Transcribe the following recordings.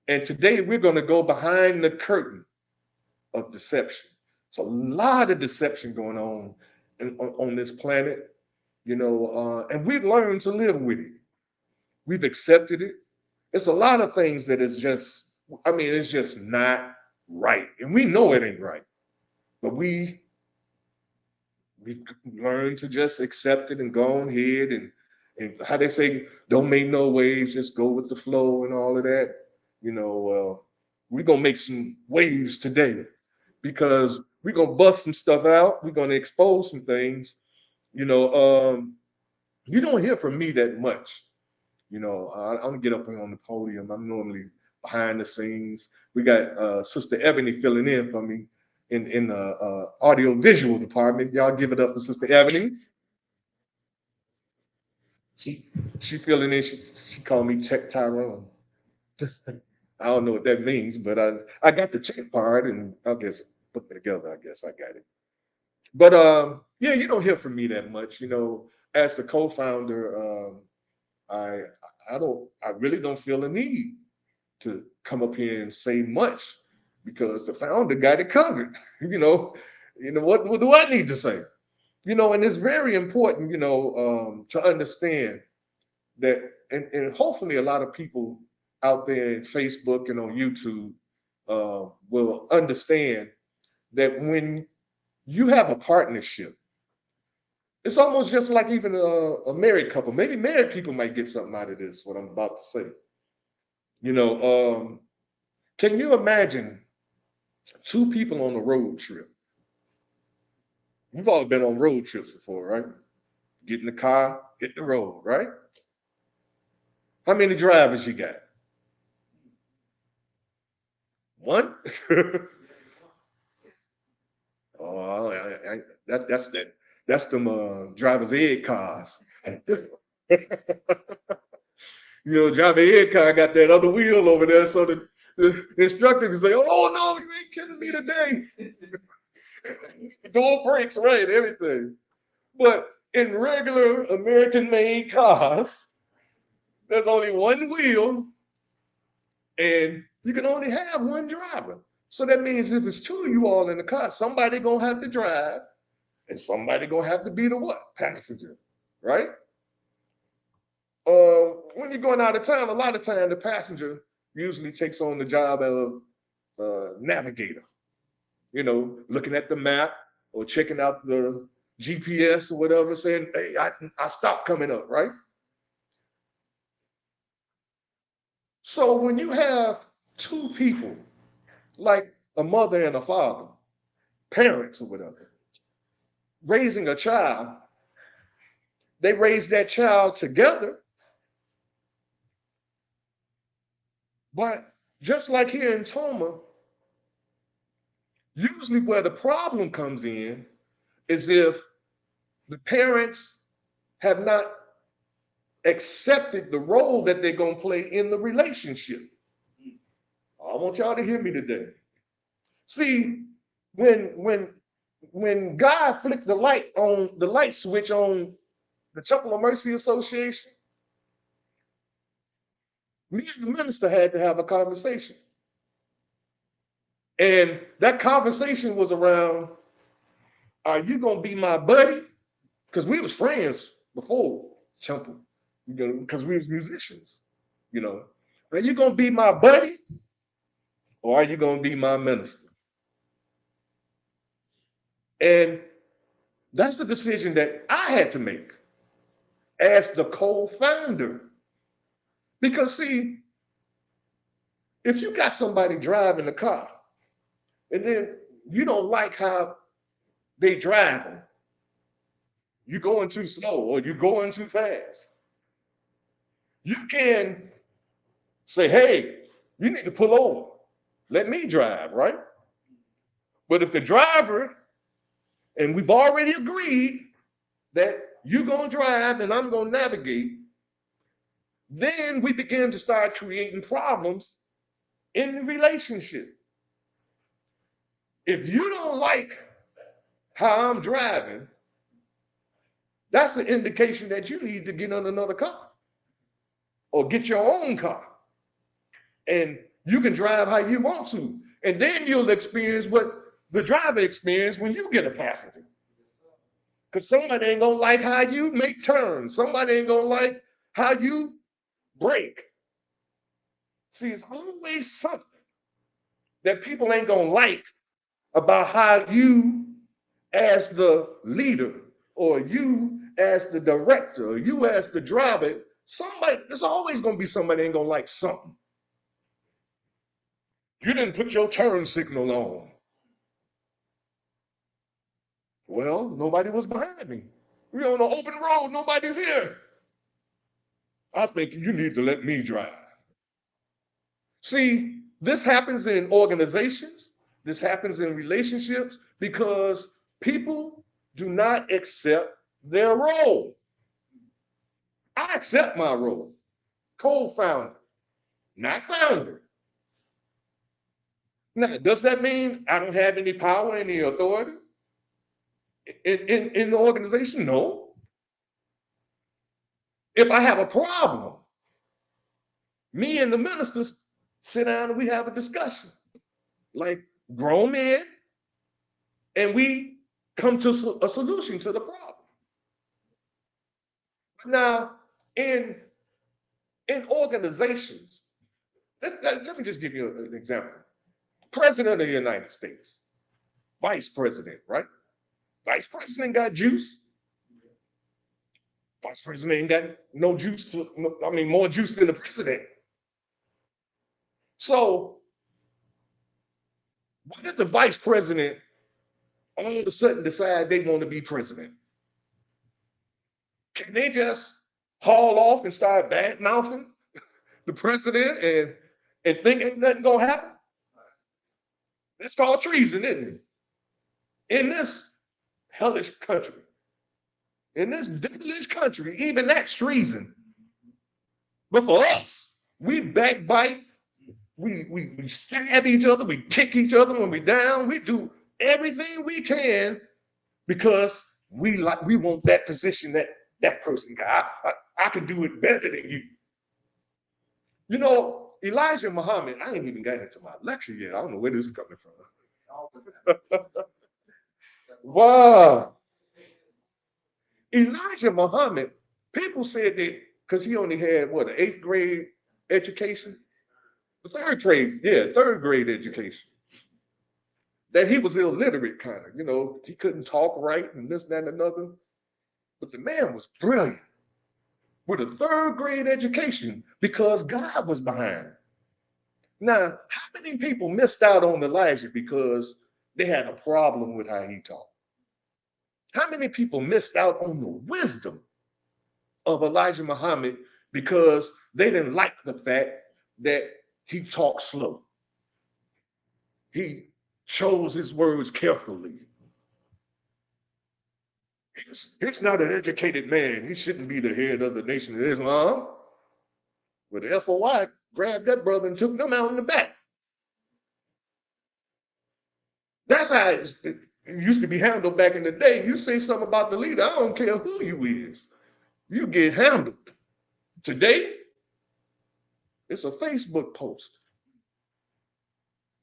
And today we're going to go behind the curtain of deception. It's a lot of deception going on on this planet, and we've learned to live with it. We've accepted it. It's a lot of things that is just, it's just not right. And we know it ain't right. But we've learned to just accept it and go on ahead and how they say, don't make no waves, just go with the flow and all of that. We're gonna make some waves today because we're gonna bust some stuff out. We're gonna expose some things. You don't hear from me that much. I don't get up on the podium. I'm normally behind the scenes. We got Sister Ebony filling in for me in the audio visual department. Y'all give it up for Sister Ebony. She she filling in. She called me Tech Tyrone. I don't know what that means, but I got the tech part, and I guess put it together. I guess I got it. But yeah, you don't hear from me that much. As the co-founder, I I really don't feel a need to come up here and say much because the founder got it covered. What do I need to say? And it's very important, to understand that, and hopefully a lot of people out there in Facebook and on YouTube will understand that when you have a partnership, it's almost just like even a married couple. Maybe married people might get something out of this, what I'm about to say. Can you imagine two people on a road trip? We've all been on road trips before, right? Get in the car, hit the road, right? How many drivers you got? One? Oh, that's them driver's ed cars. Driver ed car got that other wheel over there, so the instructor can say, "Oh no, you ain't kidding me today." Dual brakes, right? Everything. But in regular American-made cars, there's only one wheel, and you can only have one driver. So that means if it's two of you all in the car, somebody gonna have to drive, and somebody gonna have to be the what? Passenger, right? When you're going out of town, a lot of time the passenger usually takes on the job of navigator. Looking at the map or checking out the GPS or whatever, saying, "Hey, I stopped coming up," right? So when you have two people, like a mother and a father, parents or whatever, raising a child, they raise that child together. But just like here in Toma, usually where the problem comes in is if the parents have not accepted the role that they're going to play in the relationship. I want y'all to hear me today. See, when God flicked the light switch on the Temple of Mercy Association, me and the minister had to have a conversation. And that conversation was around, are you gonna be my buddy? Because we was friends before Temple, because we was musicians, Are you gonna be my buddy or are you gonna be my minister? And that's the decision that I had to make as the co-founder. Because see, if you got somebody driving the car and then you don't like how they driving, you're going too slow or you're going too fast, you can say, "Hey, you need to pull over. Let me drive," right? But if the driver, and we've already agreed that you're going to drive and I'm going to navigate, then we begin to start creating problems in the relationship. If you don't like how I'm driving, that's an indication that you need to get on another car or get your own car. And You can drive how you want to. And then you'll experience what the driver experienced when you get a passenger. Because somebody ain't gonna like how you make turns. Somebody ain't gonna like how you brake. See, it's always something that people ain't gonna like about how you, as the leader, or you as the director, or you as the driver, somebody, there's always gonna be somebody ain't gonna like something. You didn't put your turn signal on. Well, nobody was behind me. We're on an open road, nobody's here. I think you need to let me drive. See, this happens in organizations, this happens in relationships because people do not accept their role. I accept my role, co-founder, not founder. Now, does that mean I don't have any power, any authority in the organization? No. If I have a problem, me and the ministers sit down and we have a discussion, like grown men, and we come to a solution to the problem. Now, in organizations, let me just give you an example. President of the United States, vice president, right? Vice president got juice. Vice president ain't got no juice more juice than the president. So what if the vice president all of a sudden decide they want to be president? Can they just haul off and start bad mouthing the president and think ain't nothing gonna happen? It's called treason, isn't it? In this hellish country, in this devilish country, even that's treason. But for us, we backbite, we stab each other, we kick each other when we're down, we do everything we can because we want that position that person got. I can do it better than you. You know, Elijah Muhammad, I ain't even got into my lecture yet. I don't know where this is coming from. Wow. Elijah Muhammad, people said that because he only had what, an 8th grade education? Third grade education. That he was illiterate, kind of, he couldn't talk right and this, that, and another. But the man was brilliant with a 3rd grade education because God was behind him. Now, how many people missed out on Elijah because they had a problem with how he talked? How many people missed out on the wisdom of Elijah Muhammad because they didn't like the fact that he talked slow? He chose his words carefully. He's not an educated man. He shouldn't be the head of the Nation of Islam. But the FOI grabbed that brother and took them out in the back. That's how it used to be handled back in the day. You say something about the leader, I don't care who you is. You get handled. Today, it's a Facebook post.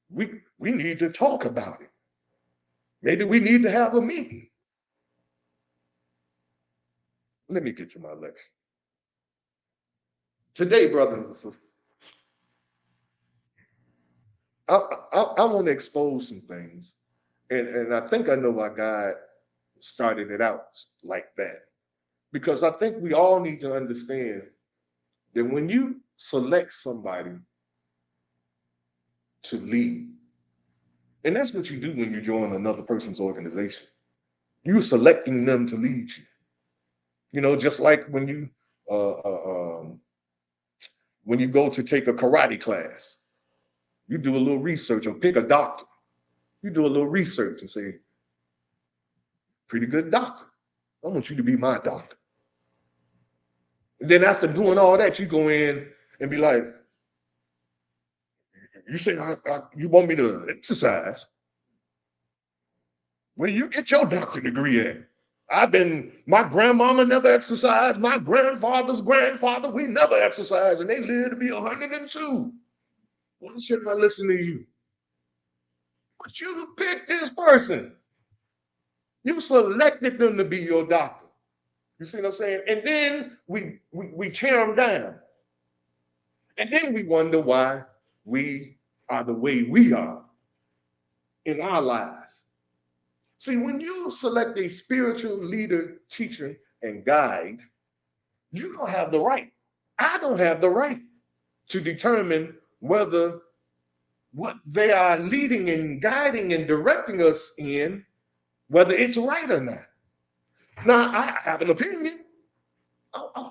We need to talk about it. Maybe we need to have a meeting. Let me get to my lecture. Today, brothers and sisters, I want to expose some things. And I think I know why God started it out like that. Because I think we all need to understand that when you select somebody to lead, and that's what you do when you join another person's organization, you're selecting them to lead you. Just like when you go to take a karate class, you do a little research, or pick a doctor. You do a little research and say, pretty good doctor. I want you to be my doctor. And then after doing all that, you go in and be like, you say, you want me to exercise? Where you get your doctorate degree at? My grandmama never exercised. My grandfather's grandfather, we never exercised, and they lived to be 102. Why should I listen to you? But you picked this person. You selected them to be your doctor. You see what I'm saying? And then we tear them down. And then we wonder why we are the way we are in our lives. See, when you select a spiritual leader, teacher, and guide, you don't have the right. I don't have the right to determine whether what they are leading and guiding and directing us in, whether it's right or not. Now, I have an opinion. I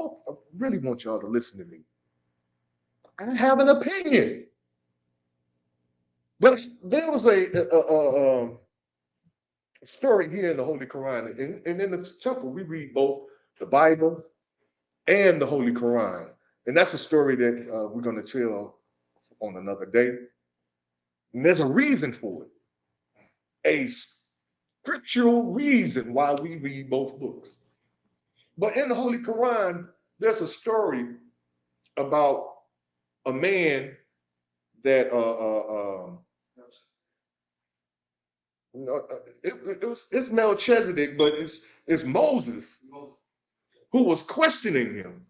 really want y'all to listen to me. I have an opinion. But there was a story here in the Holy Quran. And in the temple, we read both the Bible and the Holy Quran. And that's a story that we're going to tell on another day. And there's a reason for it, a scriptural reason why we read both books. But in the Holy Quran, there's a story about a man that it's Melchizedek, but it's Moses who was questioning him.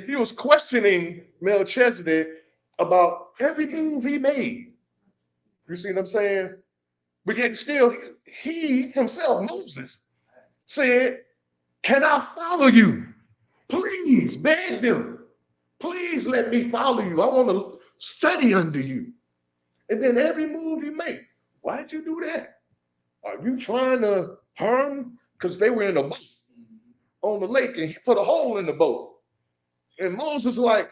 He was questioning Melchizedek about every move he made. You see what I'm saying? But yet still, he himself, Moses, said, "Can I follow you? Please, beg them. Please let me follow you. I want to study under you." And then every move he made, why'd you do that? Are you trying to harm? Because they were in a boat on the lake and he put a hole in the boat. And Moses like,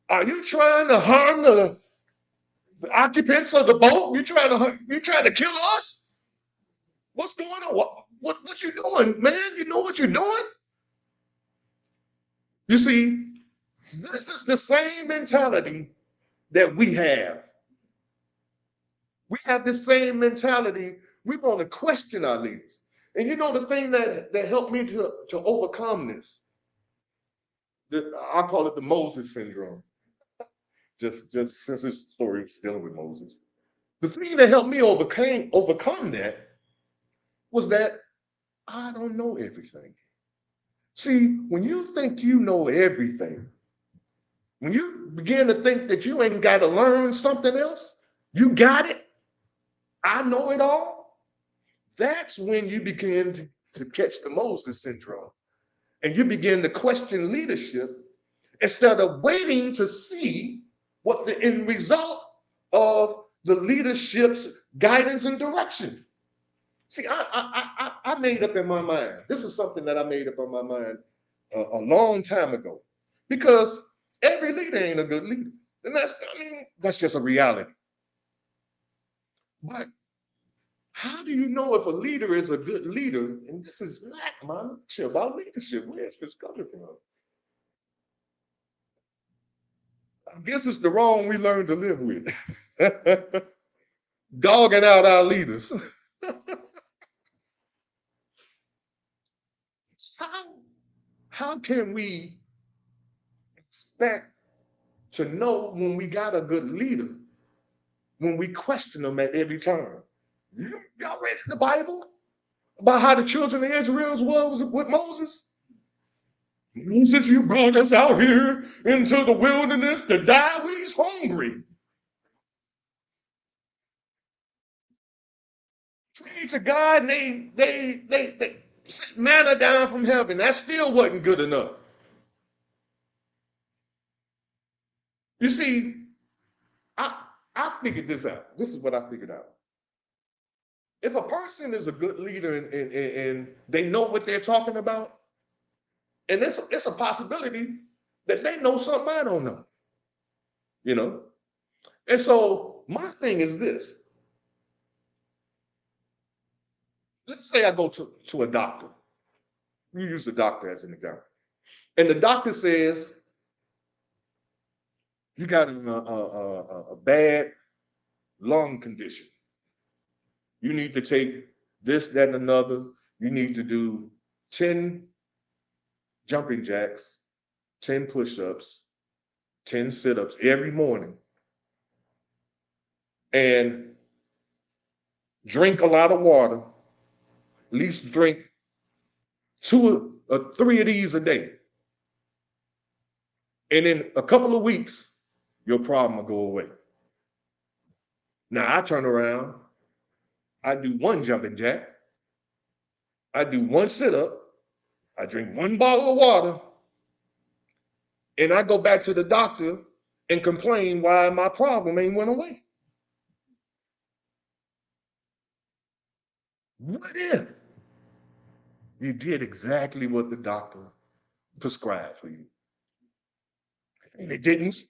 are you trying to harm the occupants of the boat? You trying to kill us? What's going on? What you doing, man? You know what you're doing? You see, this is the same mentality that we have. We have this same mentality. We want to question our leaders. And you know the thing that helped me to overcome this, I call it the Moses syndrome. Just since this story is dealing with Moses. The thing that helped me overcome that was that I don't know everything. See, when you think you know everything, when you begin to think that you ain't got to learn something else, you got it, I know it all, that's when you begin to catch the Moses syndrome. And you begin to question leadership instead of waiting to see what the end result of the leadership's guidance and direction. See, I made up in my mind. This is something that I made up in my mind a long time ago, because every leader ain't a good leader, and that's just a reality. But how do you know if a leader is a good leader? And this is not my lecture about leadership. Where's this coming from? I guess it's the wrong we learned to live with. Dogging out our leaders. How can we expect to know when we got a good leader when we question them at every turn? Y'all read in the Bible about how the children of Israel was with Moses? Moses, you brought us out here into the wilderness to die. We's hungry. Pray to God, and they sent manna down from heaven. That still wasn't good enough. You see, I figured this out. This is what I figured out. If a person is a good leader and they know what they're talking about, and it's a possibility that they know something I don't know, you know? And so my thing is this. Let's say I go to a doctor. You use the doctor as an example. And the doctor says, you got a bad lung condition. You need to take this, that, and another. You need to do 10 jumping jacks, 10 push-ups, 10 sit-ups every morning, and drink a lot of water. At least drink 2 or 3 of these a day. And in a couple of weeks, your problem will go away. Now I turn around, I do 1 jumping jack, I do 1 sit-up, I drink 1 bottle of water, and I go back to the doctor and complain why my problem ain't went away. What if you did exactly what the doctor prescribed for you? And it didn't.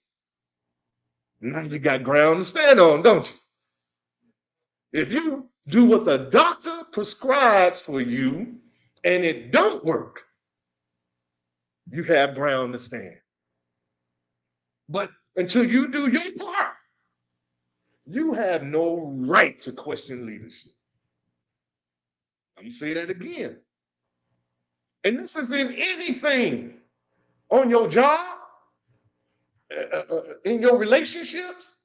Now you got ground to stand on, don't you? If you do what the doctor prescribes for you and it don't work, you have ground to stand. But until you do your part, you have no right to question leadership. I'm gonna say that again. And this is in anything, on your job, in your relationships.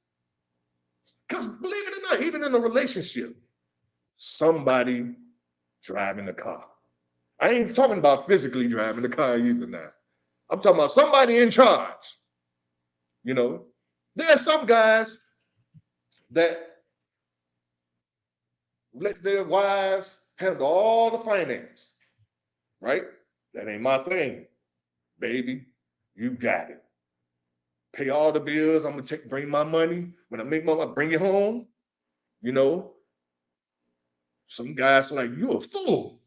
Because believe it or not, even in a relationship, somebody driving the car. I ain't talking about physically driving the car either now. I'm talking about somebody in charge. You know, there are some guys that let their wives handle all the finance, right? That ain't my thing. Baby, you got it. Pay all the bills. I'm gonna bring my money. When I make my money, bring it home. You know, some guys are like, you a fool.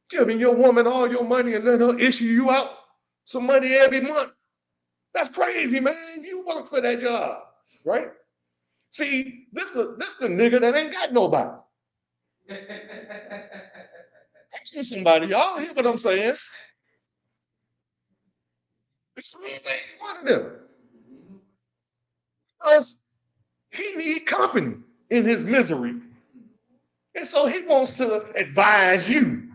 Giving your woman all your money and let her issue you out some money every month. That's crazy, man. You work for that job, right? See, this the nigga that ain't got nobody. Actually, somebody, y'all hear what I'm saying? It's me, man. He's one of them. Because he need company in his misery. And so he wants to advise you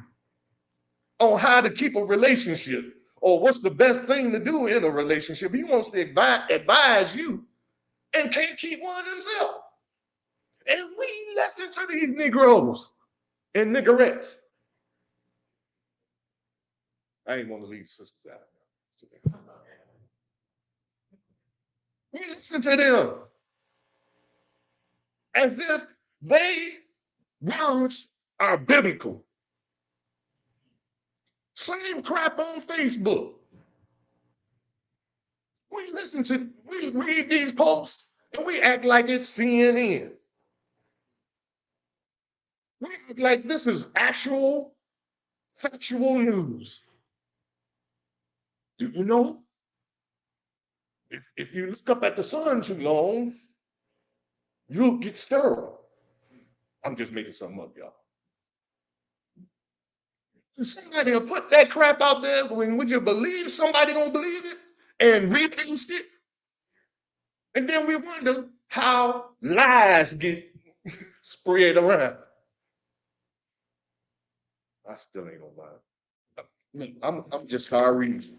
on how to keep a relationship or what's the best thing to do in a relationship. He wants to advise you and can't keep one himself. And we listen to these Negroes and niggerettes. I ain't want to leave sisters out. We listen to them as if they words are biblical. Same crap on Facebook. We read these posts and we act like it's CNN. We act like this is actual factual news. Do you know? If you look up at the sun too long, you'll get sterile. I'm just making something up, y'all. Somebody will put that crap out there, would you believe somebody gonna believe it and repost it? And then we wonder how lies get spread around. I still ain't gonna lie. I'm just start reading.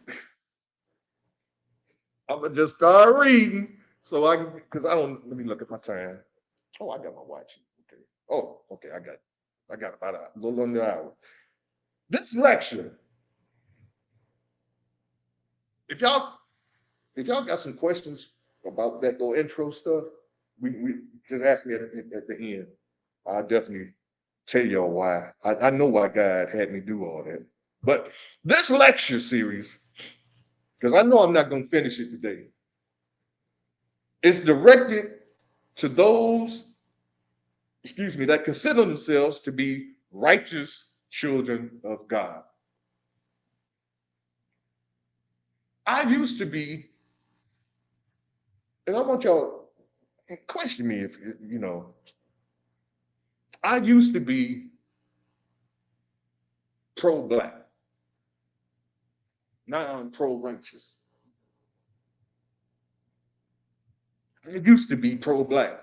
I'm gonna just start reading so I can, because I don't. Let me look at my time. Oh, I got my watch. Okay. Oh, okay. I got about a little under an hour. This lecture, if y'all got some questions about that little intro stuff, we just ask me at the end. I'll definitely tell y'all why. I know why God had me do all that. But this lecture series, because I know I'm not going to finish it today, it's directed to those, that consider themselves to be righteous children of God. I used to be, and I want y'all to question me if you know, I used to be pro-black. Now I'm pro-righteous. I used to be pro-black,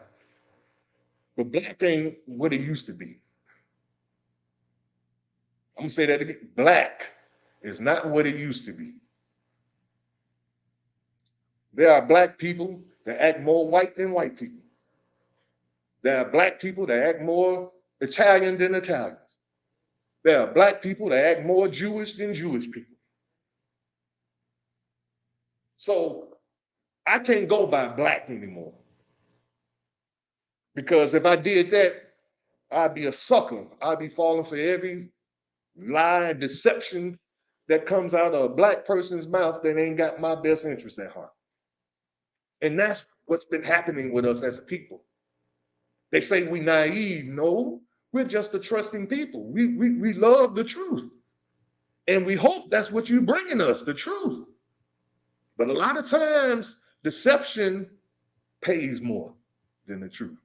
but black ain't what it used to be. I'm gonna say that again. Black is not what it used to be. There are black people that act more white than white people. There are black people that act more Italian than Italians. There are black people that act more Jewish than Jewish people. So I can't go by black anymore. Because if I did that, I'd be a sucker. I'd be falling for every lie and deception that comes out of a black person's mouth that ain't got my best interest at heart. And that's what's been happening with us as a people. They say we naive. No, we're just a trusting people. We love the truth. And we hope that's what you're bringing us, the truth. But a lot of times, deception pays more than the truth.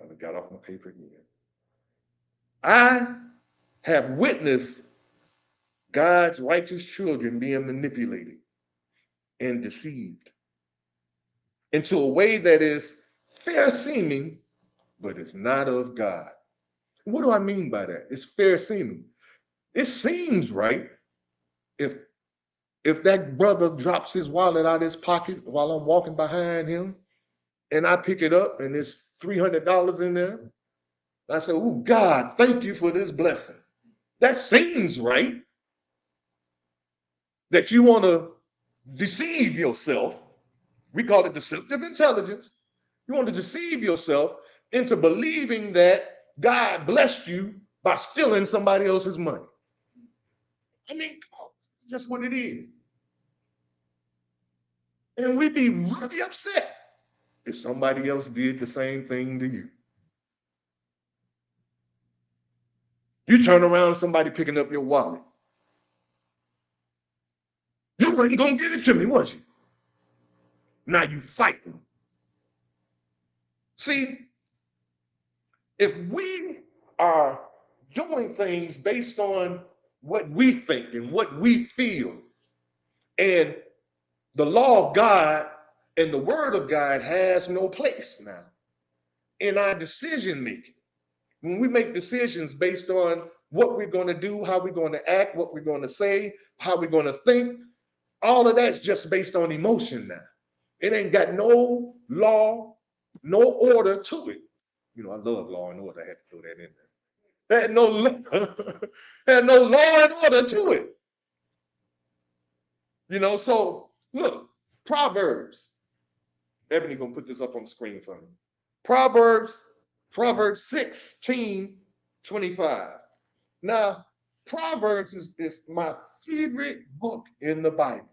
I got off my paper again. I have witnessed God's righteous children being manipulated and deceived into a way that is fair seeming, but it's not of God. What do I mean by that? It's fair seeming. It seems right if that brother drops his wallet out of his pocket while I'm walking behind him and I pick it up and there's $300 in there. I say, oh, God, thank you for this blessing. That seems right. That you want to deceive yourself. We call it deceptive intelligence. You want to deceive yourself into believing that God blessed you by stealing somebody else's money. I mean, it's just what it is. And we'd be really upset if somebody else did the same thing to you. You turn around, somebody picking up your wallet. You weren't going to give it to me, was you? Now you fighting. See, if we are doing things based on what we think and what we feel, and the law of God and the word of God has no place now in our decision making. When we make decisions based on what we're going to do, how we're going to act, what we're going to say, how we're going to think, all of that's just based on emotion now. It ain't got no law, no order to it. You know, I love law and order. I had to throw that in there. Had no law and order to it. You know, so look, Proverbs. Ebony gonna put this up on the screen for me. Proverbs 16:25. Now, Proverbs is my favorite book in the Bible.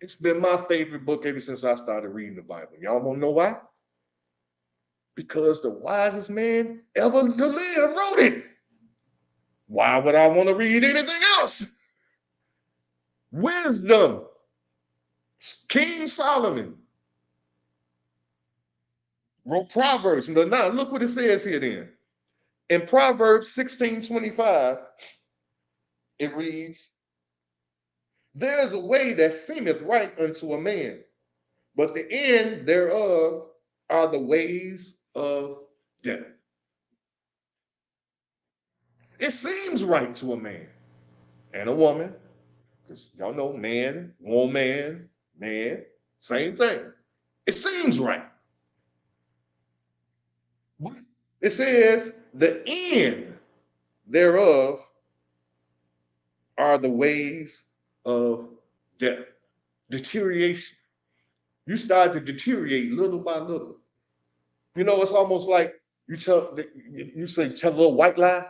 It's been my favorite book ever since I started reading the Bible. Y'all wanna know why? Because the wisest man ever to live wrote it. Why would I want to read anything else? Wisdom. King Solomon wrote Proverbs. Now look what it says here then. In Proverbs 16:25, it reads, there is a way that seemeth right unto a man, but the end thereof are the ways of death. It seems right to a man and a woman, because y'all know man, woman, man, same thing. It seems right. It says the end thereof are the ways of death, deterioration. You start to deteriorate little by little. You know, it's almost like you tell a little white lie.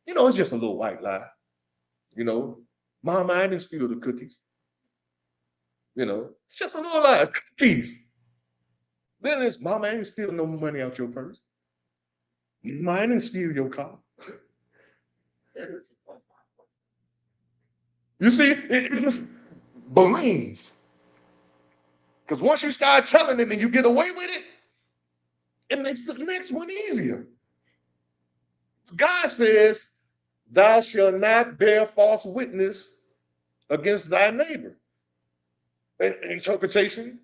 You know, it's just a little white lie. You know, Mama, I didn't steal the cookies. You know, it's just a little lie, cookies. Then it's, Mama, I didn't steal no money out your purse. Mama, I didn't steal your car. You see, it just balloons. Because once you start telling it and you get away with it, it makes the next one easier. God says, thou shalt not bear false witness against thy neighbor. Interpretation,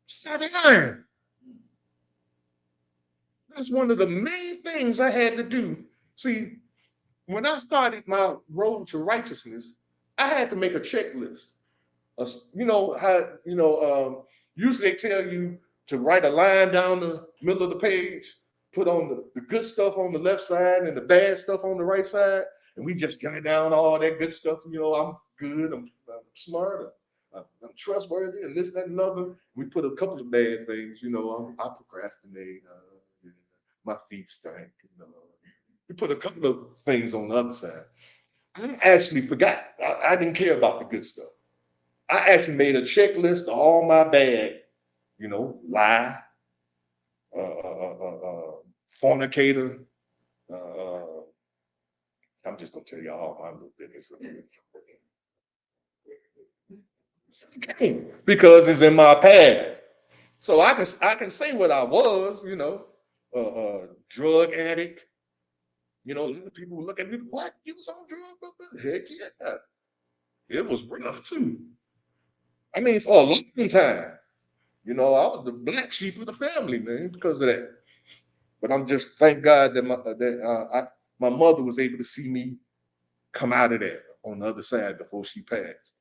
stop lying. That's one of the main things I had to do. See, when I started my road to righteousness, I had to make a checklist. You know how usually they tell you to write a line down the middle of the page, put on the good stuff on the left side and the bad stuff on the right side, and we just jot down all that good stuff. You know, I'm good, I'm smart, I'm trustworthy, and this, that, and another. We put a couple of bad things. You know, I procrastinate, my feet stink. You know, we put a couple of things on the other side. I actually forgot. I didn't care about the good stuff. I actually made a checklist of all my bad, you know, lie, fornicator. Uh, I'm just gonna tell you all my little business. It's okay because it's in my past. So I can say what I was, you know, drug addict. You know, a lot of people look at me, what? You was on drugs? Heck yeah. It was rough too. I mean, for a long time. You know, I was the black sheep of the family, man, because of that. But I'm just thank God that my mother was able to see me come out of that on the other side before she passed.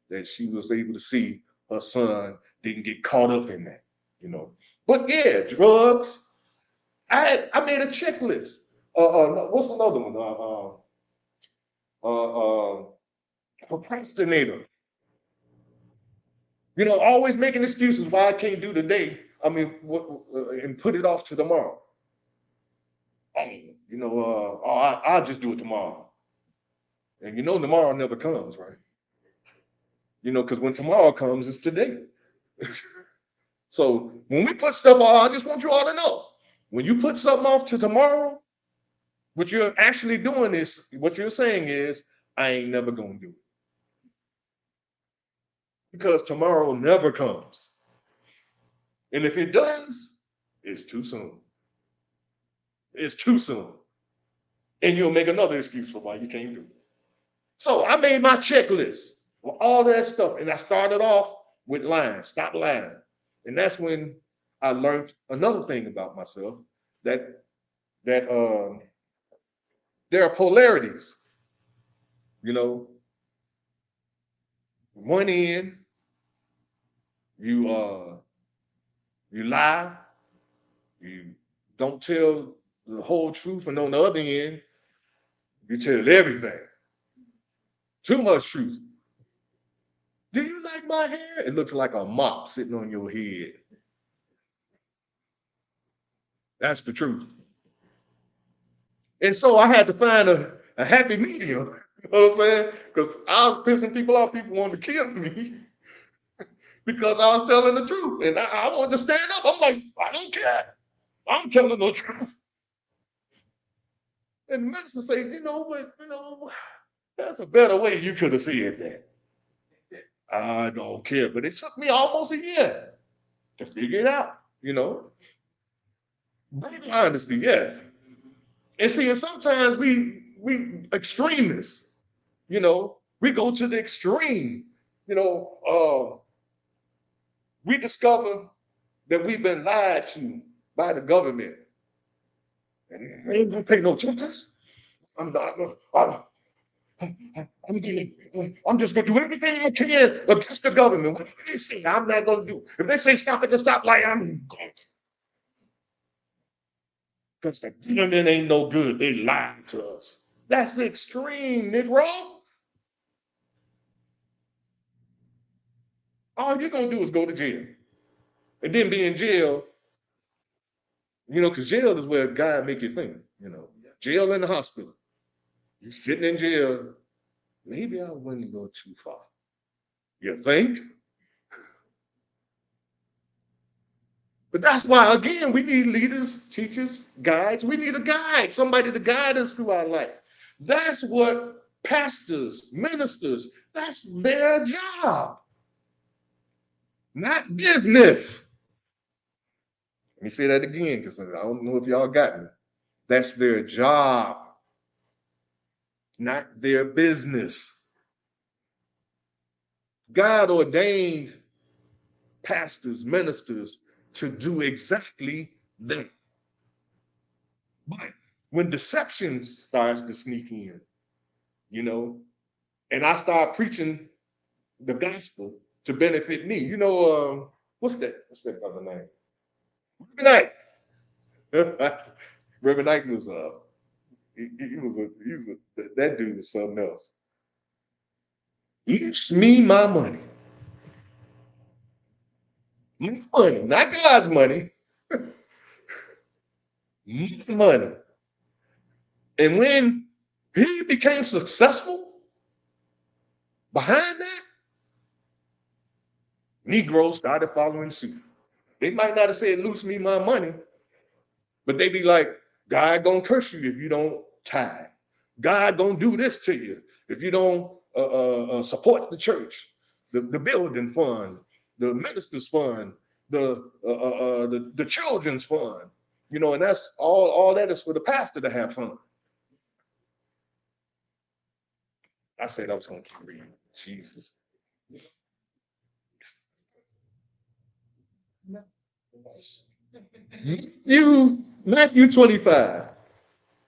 That she was able to see her son didn't get caught up in that, you know. But yeah, drugs. I made a checklist. What's another one? Procrastinator. You know, always making excuses why I can't do today. I mean, and put it off to tomorrow. You know, I'll just do it tomorrow. And you know, tomorrow never comes, right? You know, because when tomorrow comes, it's today. So when we put stuff on, I just want you all to know, when you put something off to tomorrow, what you're actually doing is, what you're saying is, I ain't never gonna do it. Because tomorrow never comes. And if it does, it's too soon. It's too soon. And you'll make another excuse for why you can't do it. So I made my checklist with all that stuff. And I started off with lying, stop lying. And that's when I learned another thing about myself, that there are polarities. You know, one end you you lie, you don't tell the whole truth, and on the other end, you tell everything. Too much truth. Do you like my hair? It looks like a mop sitting on your head. That's the truth. And so I had to find a happy medium. You know what I'm saying? Because I was pissing people off. People wanted to kill me because I was telling the truth. And I wanted to stand up. I'm like, I don't care. I'm telling the truth. And the minister said, that's a better way you could have said that. I don't care. But it took me almost a year to figure it out, you know. Brutal honesty, yes. And see, and sometimes we extremists, you know, we go to the extreme. You know, we discover that we've been lied to by the government. And they ain't gonna pay no justice. I'm not. I'm just gonna do everything I can against the government. Whatever they say, I'm not gonna do. If they say stop at the stoplight, I'm going to. Because the government ain't no good. They lied to us. That's the extreme, Negro. All you're gonna do is go to jail. And then be in jail, you know, because jail is where God make you think, you know. Jail in the hospital. You sitting in jail, maybe I wouldn't go too far. You think? But that's why, again, we need leaders, teachers, guides. We need a guide, somebody to guide us through our life. That's what pastors, ministers, that's their job, not business. Let me say that again, because I don't know if y'all got me. That's their job, not their business. God ordained pastors, ministers to do exactly that. But when deception starts to sneak in, you know, and I start preaching the gospel to benefit me. What's that brother name? Reverend Knight. Reverend Knight was that dude was something else. It's me my money. My money, not God's money. My money. And when he became successful behind that, Negroes started following suit. They might not have said, "Loose me my money," but they be like, "God gonna curse you if you don't tithe. God gonna do this to you if you don't support the church, the building fund, the ministers fund, the children's fund." And that's all that is for the pastor to have fun. I said I was gonna keep reading. Jesus. Matthew 25.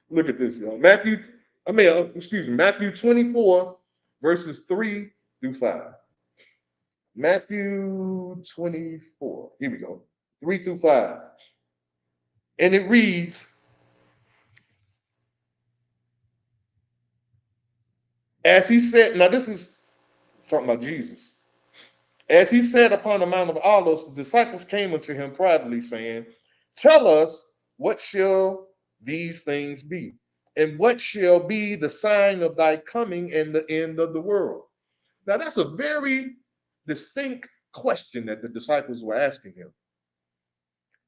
Look at this, y'all. Matthew 24, verses 3 through 5. Matthew 24. Here we go. 3 through 5. And it reads, as he said, now this is talking about Jesus. As he sat upon the Mount of Olives, the disciples came unto him privately, saying, "Tell us, what shall these things be? And what shall be the sign of thy coming and the end of the world?" Now, that's a very distinct question that the disciples were asking him.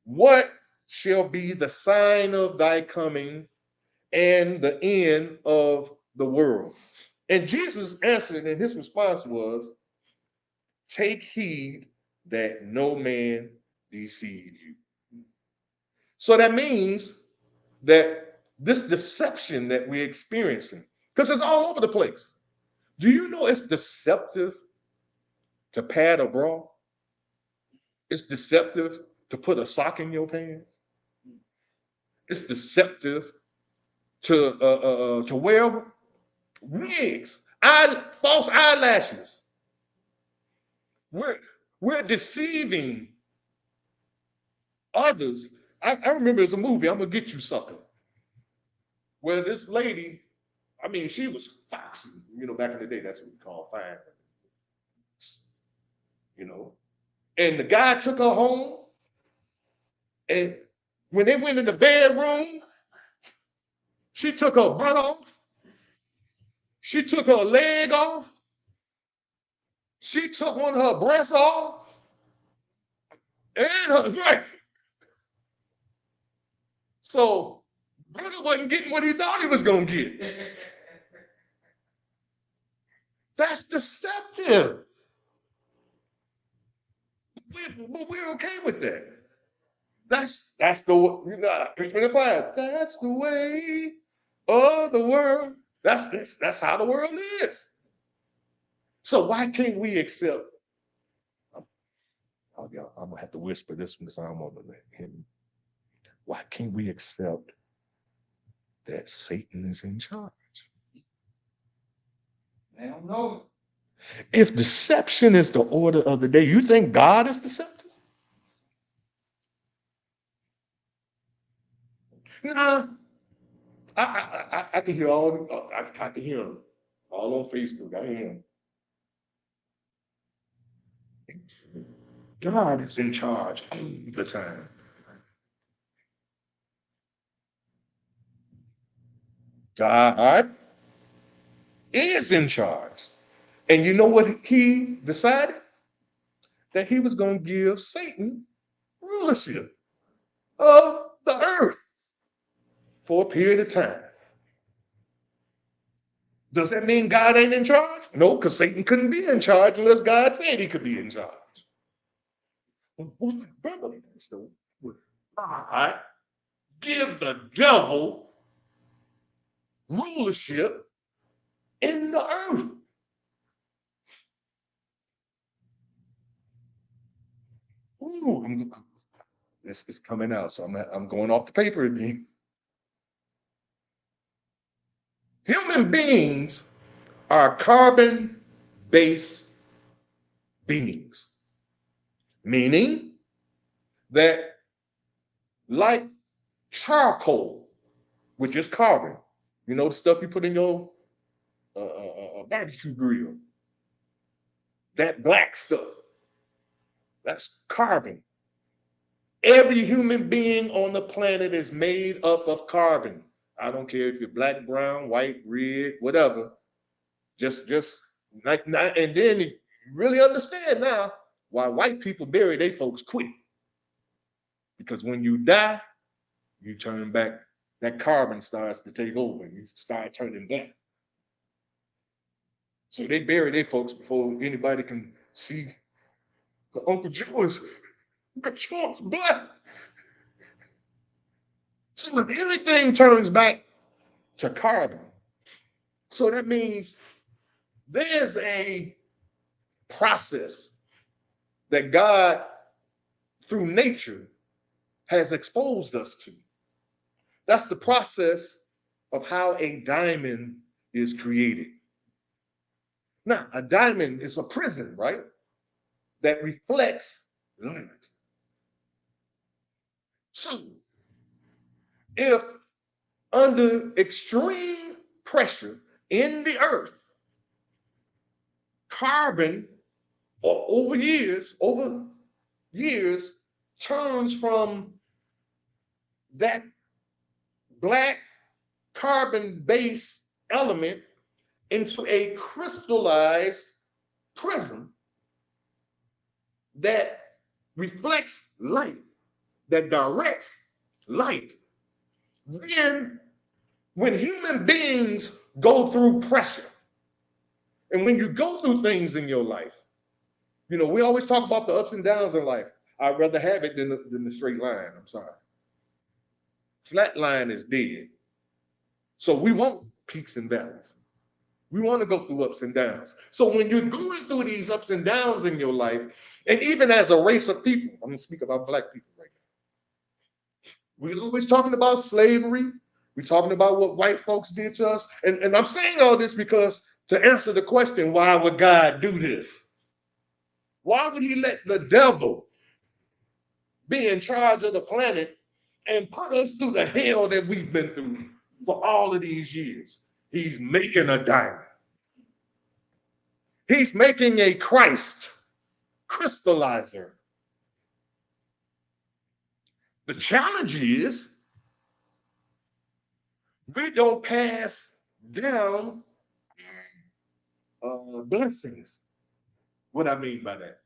What shall be the sign of thy coming and the end of the world? And Jesus answered, and his response was, "Take heed that no man deceive you." So that means that this deception that we're experiencing, because it's all over the place. Do you know it's deceptive to pad a bra? It's deceptive to put a sock in your pants. It's deceptive to wear wigs, false eyelashes. We're deceiving others. I remember there's a movie, "I'm Gonna Get You Sucker," where this lady, she was foxy. Back in the day, that's what we call fine. You know, and the guy took her home, and when they went in the bedroom, she took her butt off, she took her leg off, she took one of her breasts off, and her right. So brother wasn't getting what he thought he was gonna get. That's deceptive. But we're okay with that. That's that's the way of the world. That's how the world is. So why can't we accept? I'm gonna have to whisper this one because I don't want to let him. Why can't we accept that Satan is in charge? I don't know. If deception is the order of the day, you think God is deceptive? Nah, I can hear I can hear them all on Facebook. I hear them. God is in charge all the time. God is in charge. And you know what he decided? That he was going to give Satan rulership of the earth for a period of time. Does that mean God ain't in charge? No, because Satan couldn't be in charge unless God said he could be in charge. God give the devil rulership in the earth. Ooh, this is coming out, so I'm going off the paper again. Human beings are carbon-based beings, meaning that like charcoal, which is carbon, you know, the stuff you put in your barbecue grill, that black stuff, that's carbon. Every human being on the planet is made up of carbon. I don't care if you're black, brown, white, red, whatever. Just like, and then you really understand now why white people bury their folks quick. Because when you die, you turn back, that carbon starts to take over and you start turning back. So they bury their folks before anybody can see the Uncle Joe's blood. So everything turns back to carbon. So that means there's a process that God, through nature, has exposed us to. That's the process of how a diamond is created. Now, a diamond is a prism, right? That reflects light. So, if under extreme pressure in the earth, carbon over years turns from that black carbon-based element into a crystallized prism that reflects light, that directs light. Then, when human beings go through pressure, and when you go through things in your life, you know, we always talk about the ups and downs in life. I'd rather have it than the straight line. I'm sorry. Flat line is dead. So we want peaks and valleys. We want to go through ups and downs. So when you're going through these ups and downs in your life, and even as a race of people, I'm going to speak about black people right now. We're always talking about slavery. We're talking about what white folks did to us. And I'm saying all this because to answer the question, why would God do this? Why would he let the devil be in charge of the planet and put us through the hell that we've been through for all of these years? He's making a diamond. He's making a Christ crystallizer. The challenge is we don't pass down blessings. What I mean by that?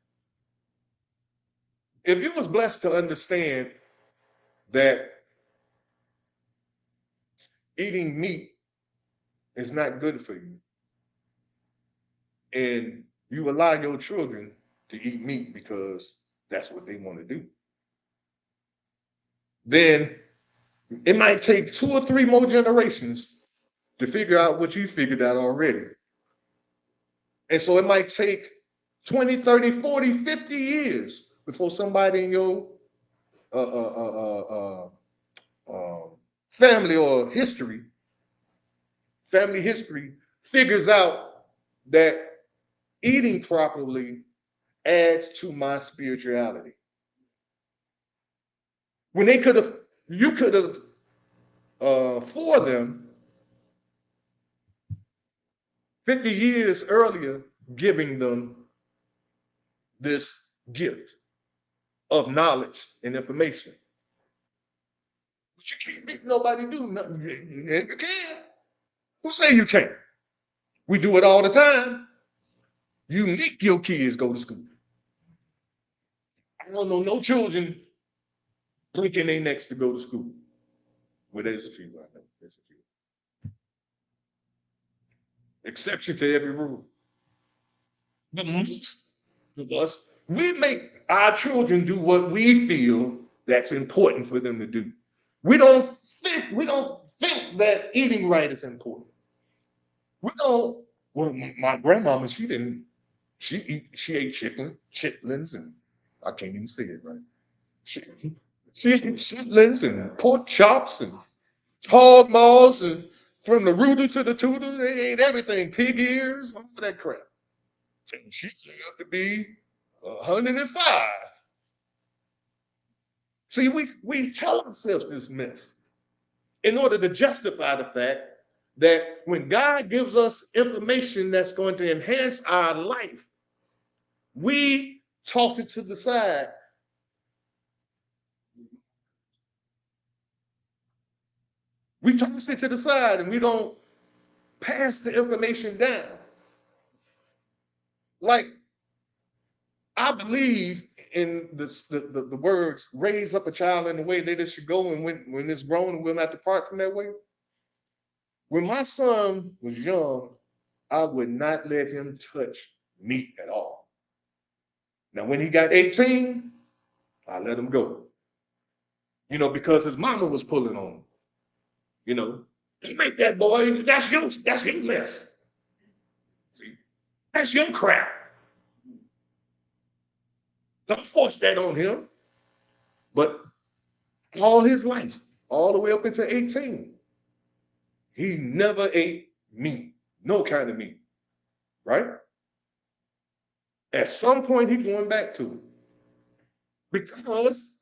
If you was blessed to understand that eating meat is not good for you, and you allow your children to eat meat because that's what they want to do, then it might take 2 or 3 more generations to figure out what you figured out already. And so it might take 20, 30, 40, 50 years before somebody in your family history figures out that eating properly adds to my spirituality. When you could have for them 50 years earlier, giving them this gift of knowledge and information. But you can't make nobody do nothing. You can. Who say you can't? We do it all the time. You make your kids go to school. I don't know no children breaking their necks to go to school. Well, there's a few. I know there's a few. Exception to every rule. But most of us, we make our children do what we feel that's important for them to do. We don't think that eating right is important. We don't. Well, my grandmama, she ate chitlins, and I can't even say it right. She ate chitlins and pork chops and hog maws and From the rooter to the tutor, they ate everything, pig ears, all that crap. And she lived to be 105. See, we tell ourselves this mess in order to justify the fact that when God gives us information that's going to enhance our life, we toss it to the side. We toss it to the side and we don't pass the information down. Like, I believe in the words, raise up a child in the way that it should go, and when it's grown, we'll not depart from that way. When my son was young, I would not let him touch meat at all. Now, when he got 18, I let him go. Because his mama was pulling on him. You make that boy, that's your mess. See, that's your crap. Don't force that on him. But all his life, all the way up into 18, he never ate meat, no kind of meat, right? At some point, he's going back to it because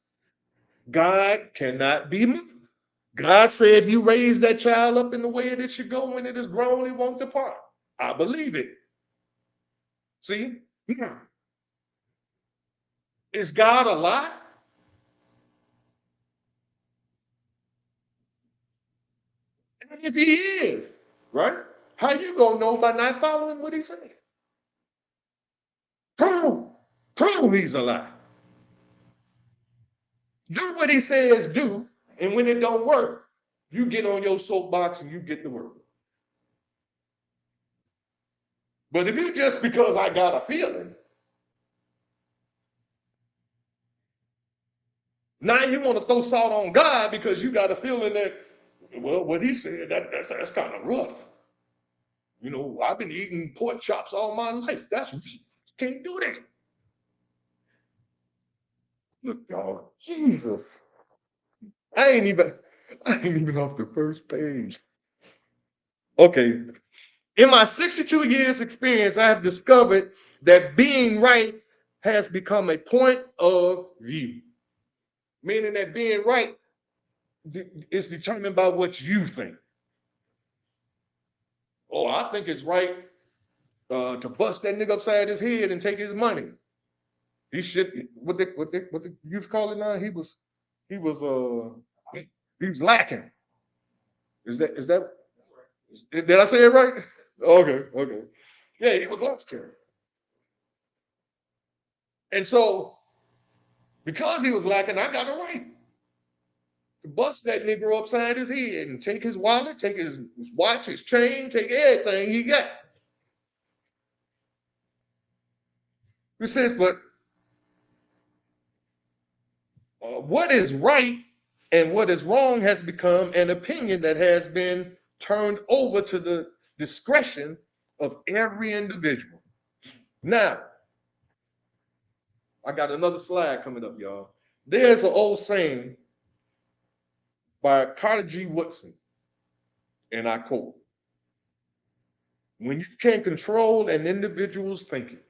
God cannot be moved. God said, if you raise that child up in the way it should go, when it is grown, it won't depart. I believe it. See? Yeah. Is God a lie? And if he is, right? How you gonna know by not following what he said? Prove he's a lie. Do what he says do, and when it don't work, you get on your soapbox and you get to work. But if you just because I got a feeling, now you want to throw salt on God because you got a feeling that, well, what he said, that's kind of rough. I've been eating pork chops all my life. That's rough. Can't do that. Look, y'all, Jesus. I ain't even off the first page. Okay. In my 62 years experience, I have discovered that being right has become a point of view. Meaning that being right is determined by what you think. Oh, I think it's right to bust that nigga upside his head and take his money. He should, what the youth call it now? He was lacking. Did I say it right? Okay. Yeah, he was lacking. And so, because he was lacking, I got it right. To bust that Negro upside his head and take his wallet, take his watch, his chain, take everything he got. He says, but what is right and what is wrong has become an opinion that has been turned over to the discretion of every individual. Now, I got another slide coming up, y'all. There's an old saying by Carter G. Woodson, and I quote, when you can control an individual's thinking,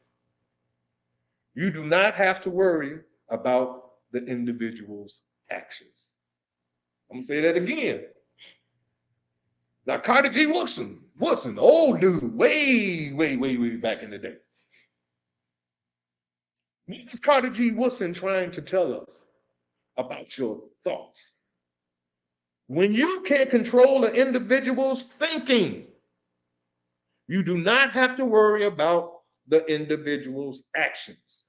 you do not have to worry about the individual's actions. I'm gonna say that again. Now, Carter G. Woodson, old dude, way back in the day. What is Carter G. Woodson trying to tell us about your thoughts? When you can control an individual's thinking, you do not have to worry about the individual's actions.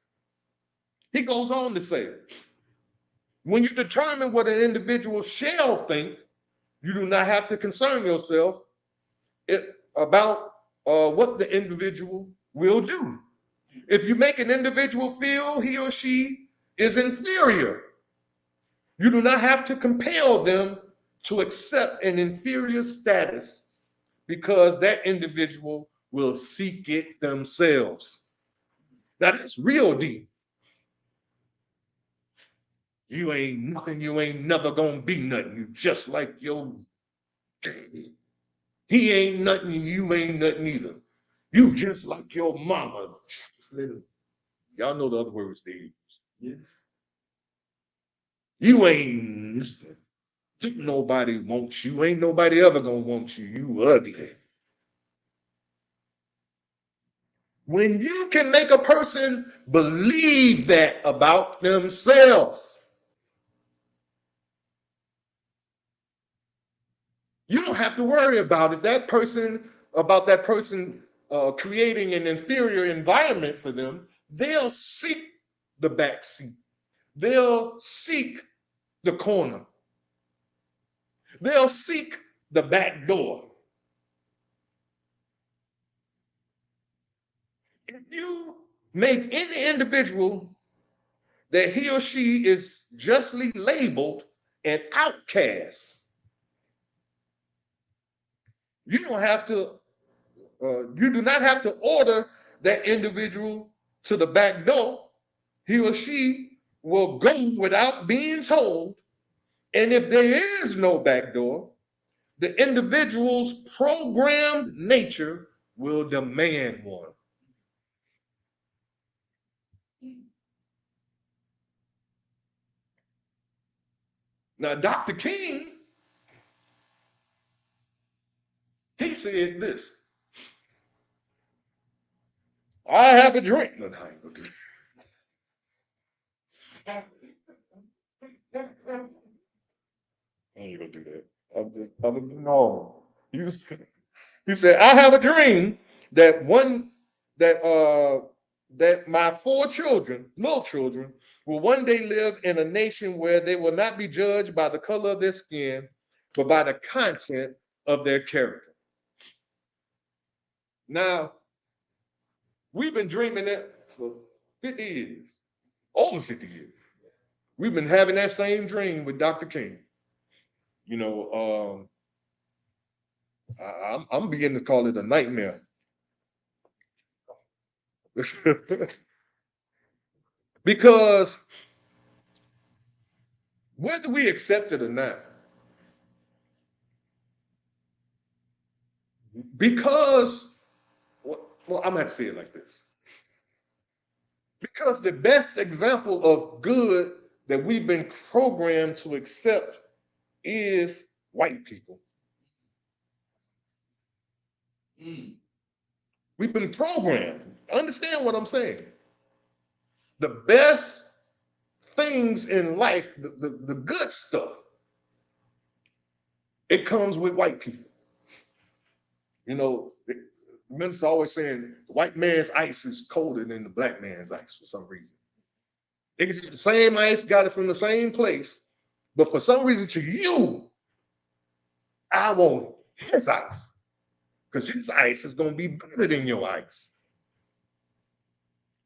He goes on to say, when you determine what an individual shall think, you do not have to concern yourself about what the individual will do. If you make an individual feel he or she is inferior, you do not have to compel them to accept an inferior status because that individual will seek it themselves. Now that's real deep. You ain't nothing, you ain't never gonna be nothing. You just like your daddy. He ain't nothing, you ain't nothing either. You just like your mama. Y'all know the other words they use. Yes. You ain't nothing. Nobody wants you. Ain't nobody ever gonna want you. You ugly. When you can make a person believe that about themselves, you don't have to worry about it. About that person creating an inferior environment for them, they'll seek the back seat. They'll seek the corner. They'll seek the back door. If you make any individual that he or she is justly labeled an outcast, you don't have to, you do not have to order that individual to the back door. He or she will go without being told. And if there is no back door, the individual's programmed nature will demand one. Now, Dr. King, he said this: I have a drink. No, I ain't gonna do that. I ain't gonna do that. I'm gonna be normal. He said, I have a dream that that my four children, little children, will one day live in a nation where they will not be judged by the color of their skin, but by the content of their character. Now, we've been dreaming that for 50 years, over 50 years. We've been having that same dream with Dr. King. You know, I'm beginning to call it a nightmare. Because whether we accept it or not, because, well, I'm gonna have to say it like this. Because the best example of good that we've been programmed to accept is white people. Mm. We've been programmed. Understand what I'm saying? The best things in life, the good stuff, it comes with white people. You know, the minister always saying the white man's ice is colder than the black man's ice for some reason. It's the same ice, got it from the same place, but for some reason to you, I want his ice because his ice is going to be better than your ice.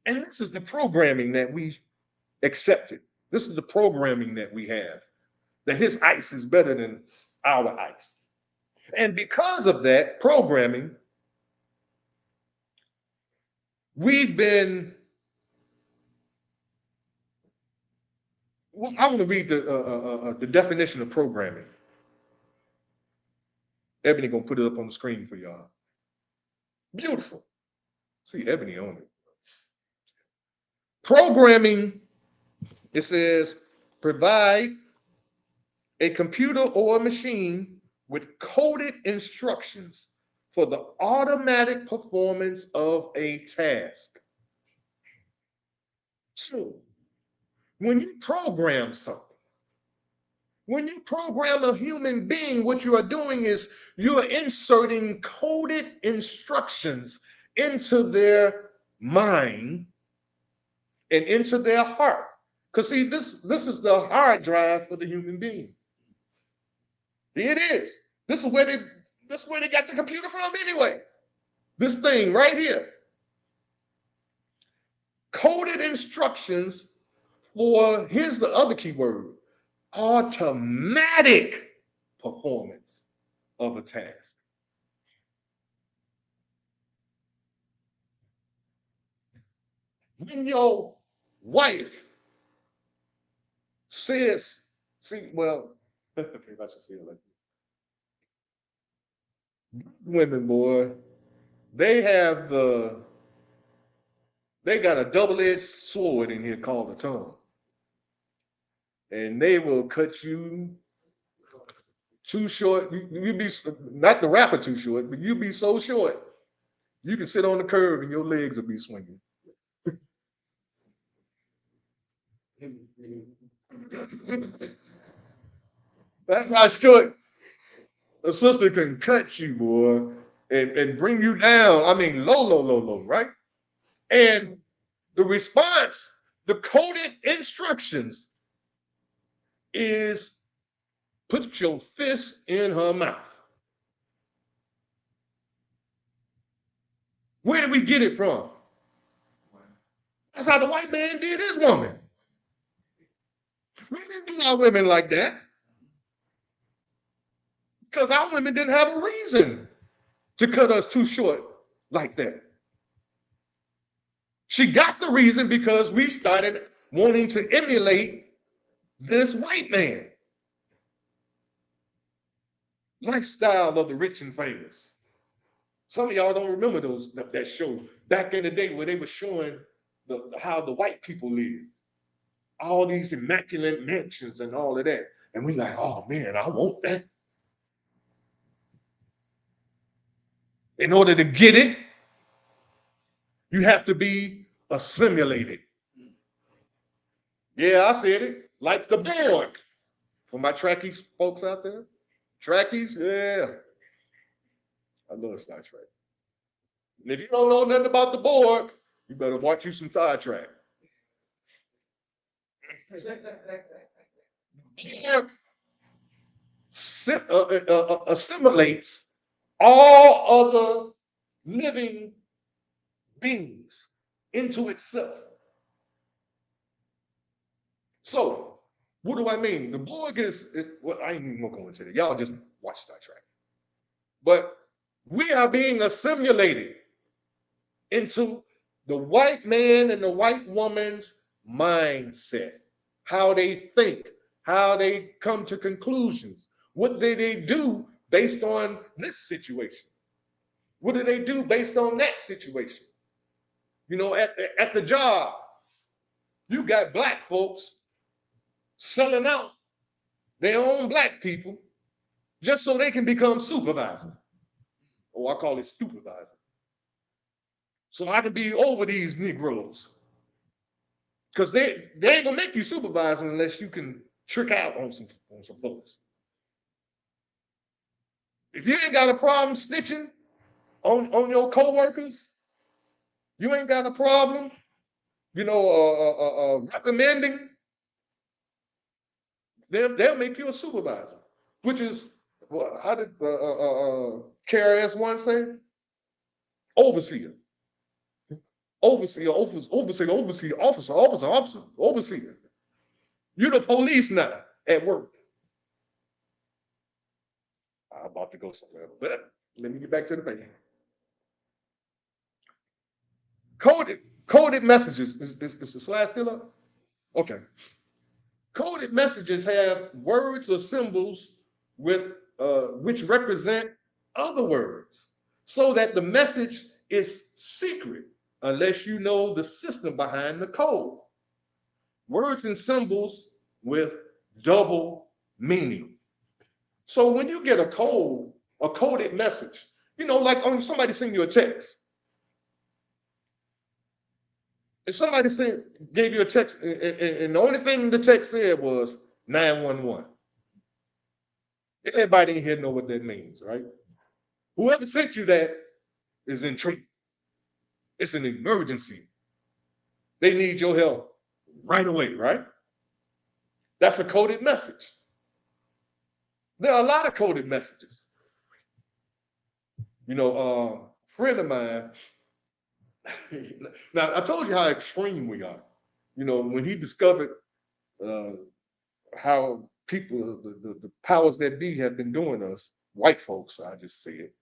And this is the programming that we accepted. This is the programming that we have, that his ice is better than our ice. And because of that programming, we've been, well, I want to read the definition of programming. Ebony gonna put it up on the screen for y'all. Beautiful. See Ebony on it. Programming, it says, provide a computer or a machine with coded instructions for the automatic performance of a task. So, when you program something, when you program a human being, what you are doing is you are inserting coded instructions into their mind and into their heart. Because see, this is the hard drive for the human being. It is. This is where they got the computer from anyway. This thing right here. Coded instructions for, here's the other key word, automatic performance of a task. When your wife says, see, well, maybe I should say it like this. Women, boy, they have they got a double-edged sword in here called the tongue. And they will cut you too short. You be, not the rapper too short, but you be so short, you can sit on the curb and your legs will be swinging. That's how short a sister can cut you, boy, and bring you down. I mean, low, low, low, low, right? And the response, the coded instructions is put your fist in her mouth. Where did we get it from? That's how the white man did his woman. We didn't do our women like that because our women didn't have a reason to cut us too short like that. She got the reason because we started wanting to emulate this white man lifestyle of the rich and famous. Some of y'all don't remember that show back in the day where they were showing how the white people live, all these immaculate mansions and all of that, and we like, oh man, I want that. In order to get it, you have to be assimilated. Yeah, I said it, like the Borg. For my Trekkies folks out there, Trekkies, yeah, I love Star Trek. And if you don't know nothing about the Borg, you better watch you some Star Trek. Borg assimilates all other living beings into itself. So, what do I mean? The Borg is well, I ain't even gonna go into it. Y'all just watch Star Trek. But we are being assimilated into the white man and the white woman's mindset, how they think, how they come to conclusions. What do they do based on this situation? What do they do based on that situation? You know, at the job, you got black folks selling out their own black people just so they can become supervisor. Or I call it supervisor. So I can be over these Negroes. Because they ain't gonna make you supervisor unless you can trick out on some folks. If you ain't got a problem snitching on your coworkers, you ain't got a problem, recommending, they'll make you a supervisor, which is how did KRS One say? Overseer. Overseer, overseer. You're the police now at work. I'm about to go somewhere, but let me get back to the paper. Coded messages. Is the slide still up? Okay. Coded messages have words or symbols with which represent other words, so that the message is secret unless you know the system behind the code. Words and symbols with double meaning. So when you get a coded message, like on somebody send you a text. If somebody gave you a text, and the only thing the text said was 911. Everybody in here know what that means, right? Whoever sent you that is in treatment. It's an emergency. They need your help right away, right? That's a coded message. There are a lot of coded messages. A friend of mine, now I told you how extreme we are. When he discovered how people, the powers that be have been doing us, white folks, I just say it.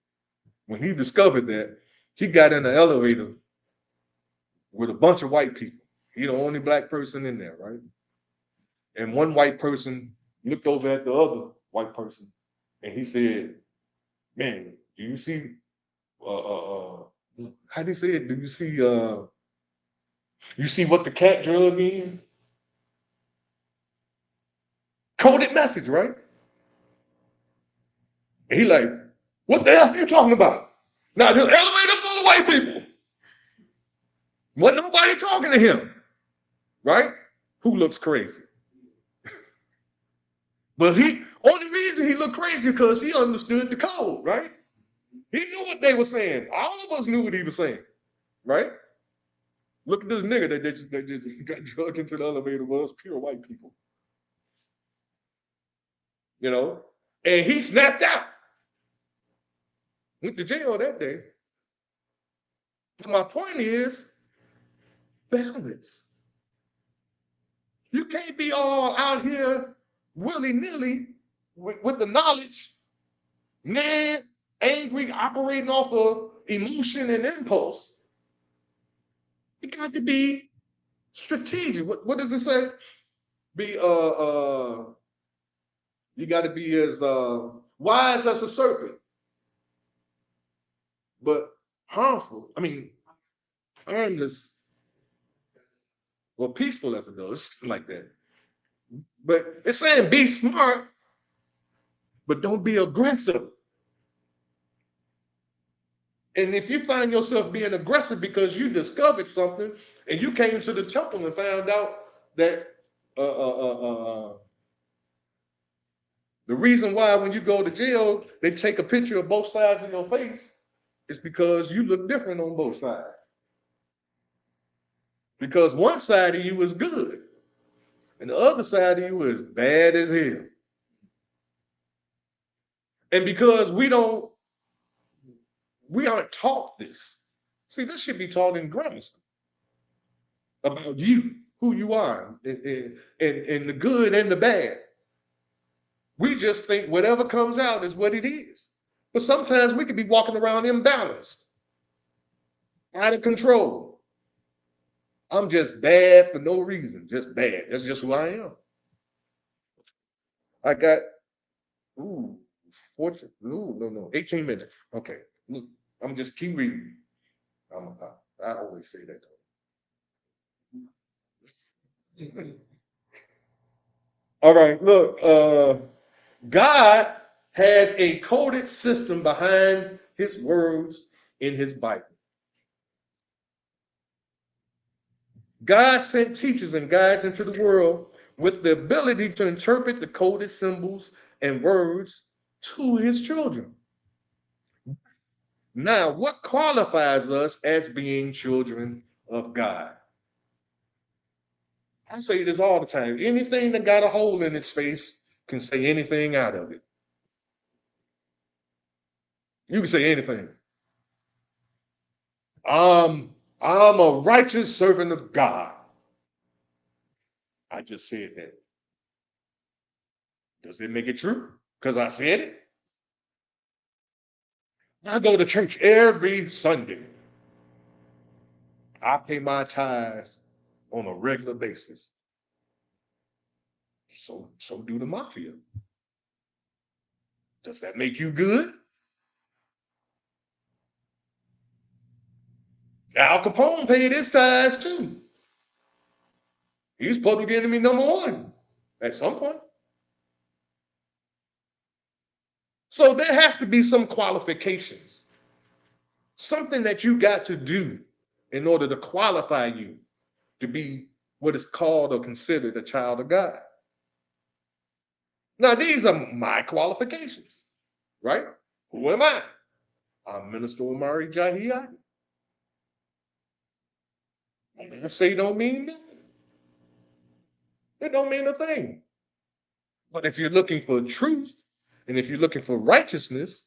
When he discovered that, he got in the elevator with a bunch of white people. He the only black person in there, right? And one white person looked over at the other white person and he said, man, Do you see how do you say it? Do you see what the cat drug in? Coded message, right? And he like, what the hell are you talking about? Now this elevator full of white people. Wasn't nobody talking to him, right? Who looks crazy? But only reason he looked crazy because he understood the code, right? He knew what they were saying. All of us knew what he was saying, right? Look at this nigga that just got drugged into the elevator was pure white people, you know? And he snapped out. Went to jail that day. But my point is balance. You can't be all out here willy-nilly with the knowledge, mad, angry, operating off of emotion and impulse. You got to be strategic. What does it say? Be you got to be as wise as a serpent, but harmful. I mean, harmless or peaceful as a dove, like that. But it's saying be smart, but don't be aggressive. And if you find yourself being aggressive because you discovered something and you came to the temple and found out that the reason why when you go to jail, they take a picture of both sides of your face is because you look different on both sides. Because one side of you is good and the other side of you is bad as hell. And because we aren't taught this. See, this should be taught in grammar school about you, who you are, and the good and the bad. We just think whatever comes out is what it is. But sometimes we could be walking around imbalanced, out of control. I'm just bad for no reason, just bad. That's just who I am. I got, 14, no, 18 minutes. Okay, look, I'm just keep reading. I always say that. All right, look, God has a coded system behind his words in his Bible. God sent teachers and guides into the world with the ability to interpret the coded symbols and words to his children. Now, what qualifies us as being children of God? I say this all the time. Anything that got a hole in its face can say anything out of it. You can say anything. I'm a righteous servant of God. I just said that. Does it make it true? Because I said it? I go to church every Sunday. I pay my tithes on a regular basis. So do the mafia. Does that make you good? Al Capone paid his tithes too. He's public enemy number one at some point. So there has to be some qualifications, something that you got to do in order to qualify you to be what is called or considered a child of God. Now, these are my qualifications, right? Who am I? I'm Minister Omari Jahi. I say don't mean nothing. It don't mean a thing. But if you're looking for truth and if you're looking for righteousness,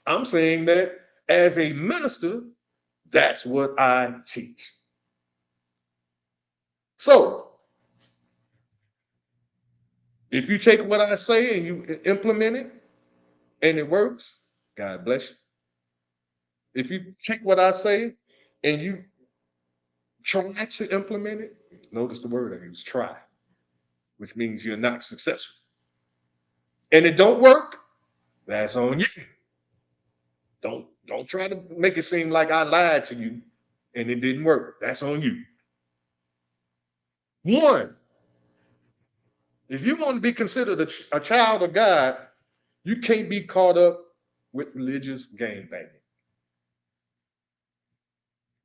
I'm saying that as a minister, that's what I teach. So if you take what I say and you implement it and it works, God bless you. If you take what I say and you try to implement it, notice the word I use, try, which means you're not successful. And it don't work, that's on you. Don't try to make it seem like I lied to you and it didn't work. That's on you. One, if you want to be considered a child of God, you can't be caught up with religious gangbanging.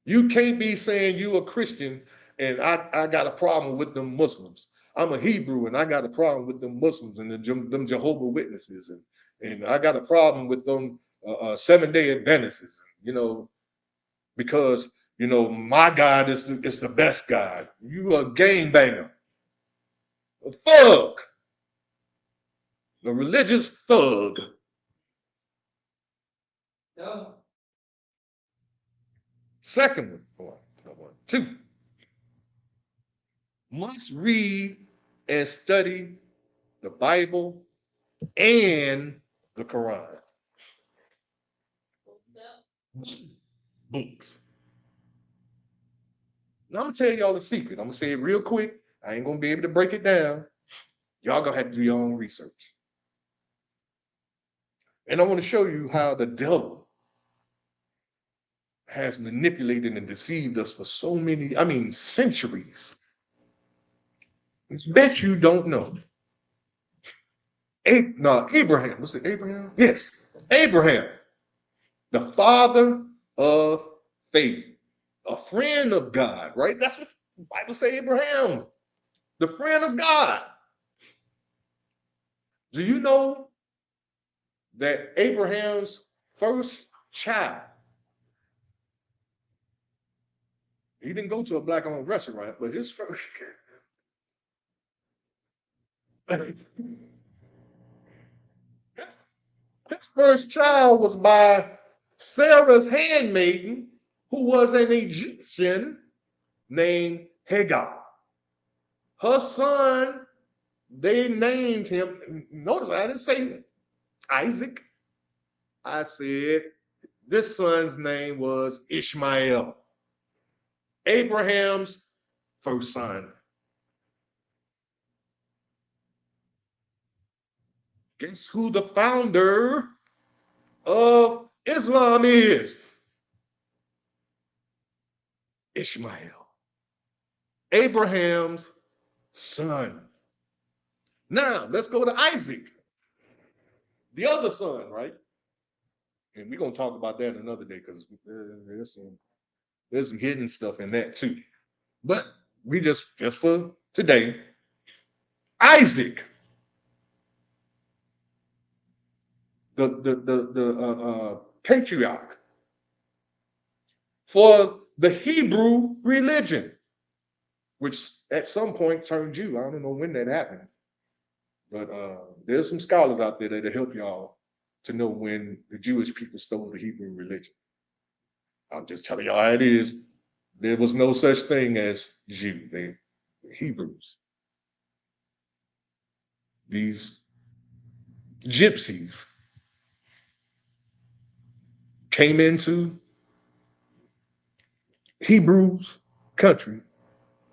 You can't be saying you a Christian and I got a problem with them Muslims. I'm a Hebrew and I got a problem with them Muslims and them Jehovah Witnesses and I got a problem with them 7-day Adventists. Because my God is the best God. You a gangbanger, a thug, a religious thug. No. Second one, two, must read and study the Bible and the Quran. Books. Now I'm gonna tell y'all a secret. I'm gonna say it real quick. I ain't gonna be able to break it down. Y'all gonna have to do your own research. And I want to show you how the devil has manipulated and deceived us for so many, centuries. I bet you don't know. Abraham. Was it Abraham? Yes. Abraham, the father of faith, a friend of God, right? That's what the Bible says, Abraham, the friend of God. Do you know that Abraham's first child, he didn't go to a black-owned restaurant, but his first his first child was by Sarah's handmaiden, who was an Egyptian named Hagar. Her son, they named him, notice I didn't say Isaac. I said this son's name was Ishmael, Abraham's first son. Guess who the founder of Islam is? Ishmael, Abraham's son. Now, let's go to Isaac, the other son, right? And we're going to talk about that another day because there's some hidden stuff in that too. But we just for today, Isaac, the patriarch for the Hebrew religion, which at some point turned Jew. I don't know when that happened, but there's some scholars out there that'll help y'all to know when the Jewish people stole the Hebrew religion. I'm just telling y'all how it is. There was no such thing as Jew. They were Hebrews. These gypsies came into Hebrews' country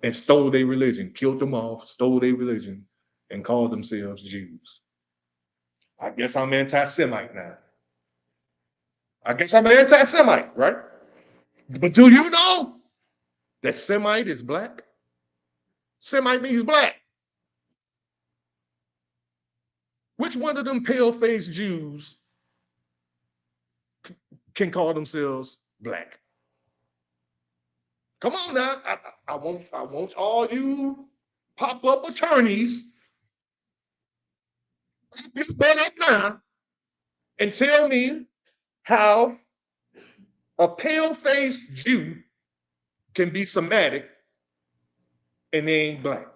and stole their religion, killed them off, stole their religion, and called themselves Jews. I guess I'm anti-Semite now. I guess I'm an anti-Semite, right? But do you know that Semite is black? Semite means black. Which one of them pale-faced Jews can call themselves black? Come on now. I want all you pop-up attorneys to bet up now and tell me how a pale-faced Jew can be Semitic and they ain't black.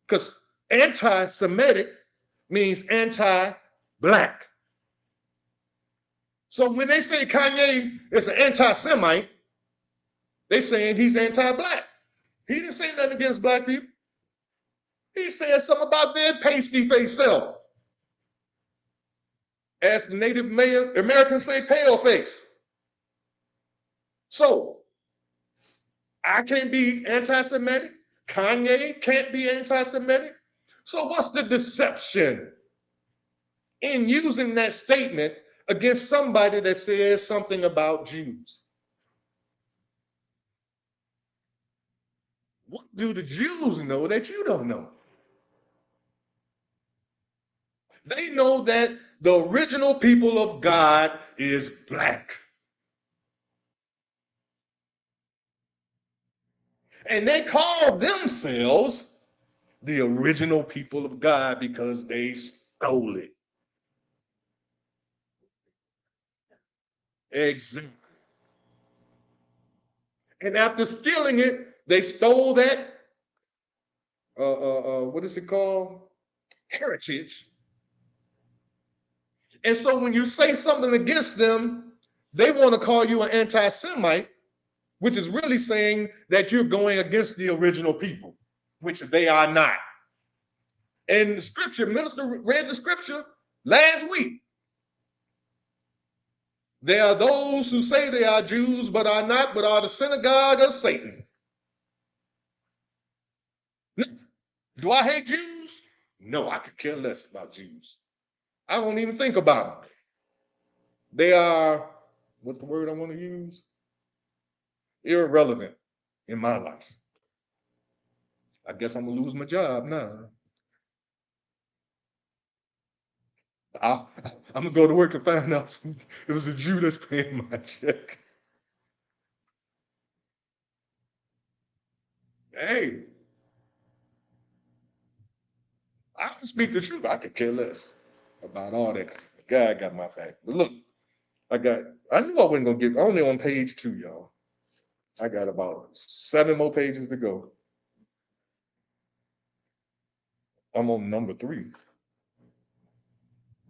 Because anti-Semitic means anti-black. So when they say Kanye is an anti-Semite, they saying he's anti-black. He didn't say nothing against black people. He said something about their pasty-faced self. As the Native Americans say, pale face. So I can't be anti-Semitic. Kanye can't be anti-Semitic. So what's the deception in using that statement against somebody that says something about Jews. What do the Jews know that you don't know? They know that the original people of God is black. And they call themselves the original people of God because they stole it. Exactly. And after stealing it, they stole that, what is it called? Heritage. And so when you say something against them, they want to call you an anti-Semite, which is really saying that you're going against the original people, which they are not. And the scripture, minister read the scripture last week. There are those who say they are Jews, but are not, but are the synagogue of Satan. Do I hate Jews? No, I could care less about Jews. I don't even think about them. They are, what the word I want to use? Irrelevant in my life. I guess I'm gonna lose my job now. I'm gonna go to work and find out it was a Jew that's paying my check. Hey, I can speak the truth. I could care less about all that. God got my back. But look, I knew I wasn't gonna get, only on page 2, y'all. I got about 7 more pages to go. I'm on number 3.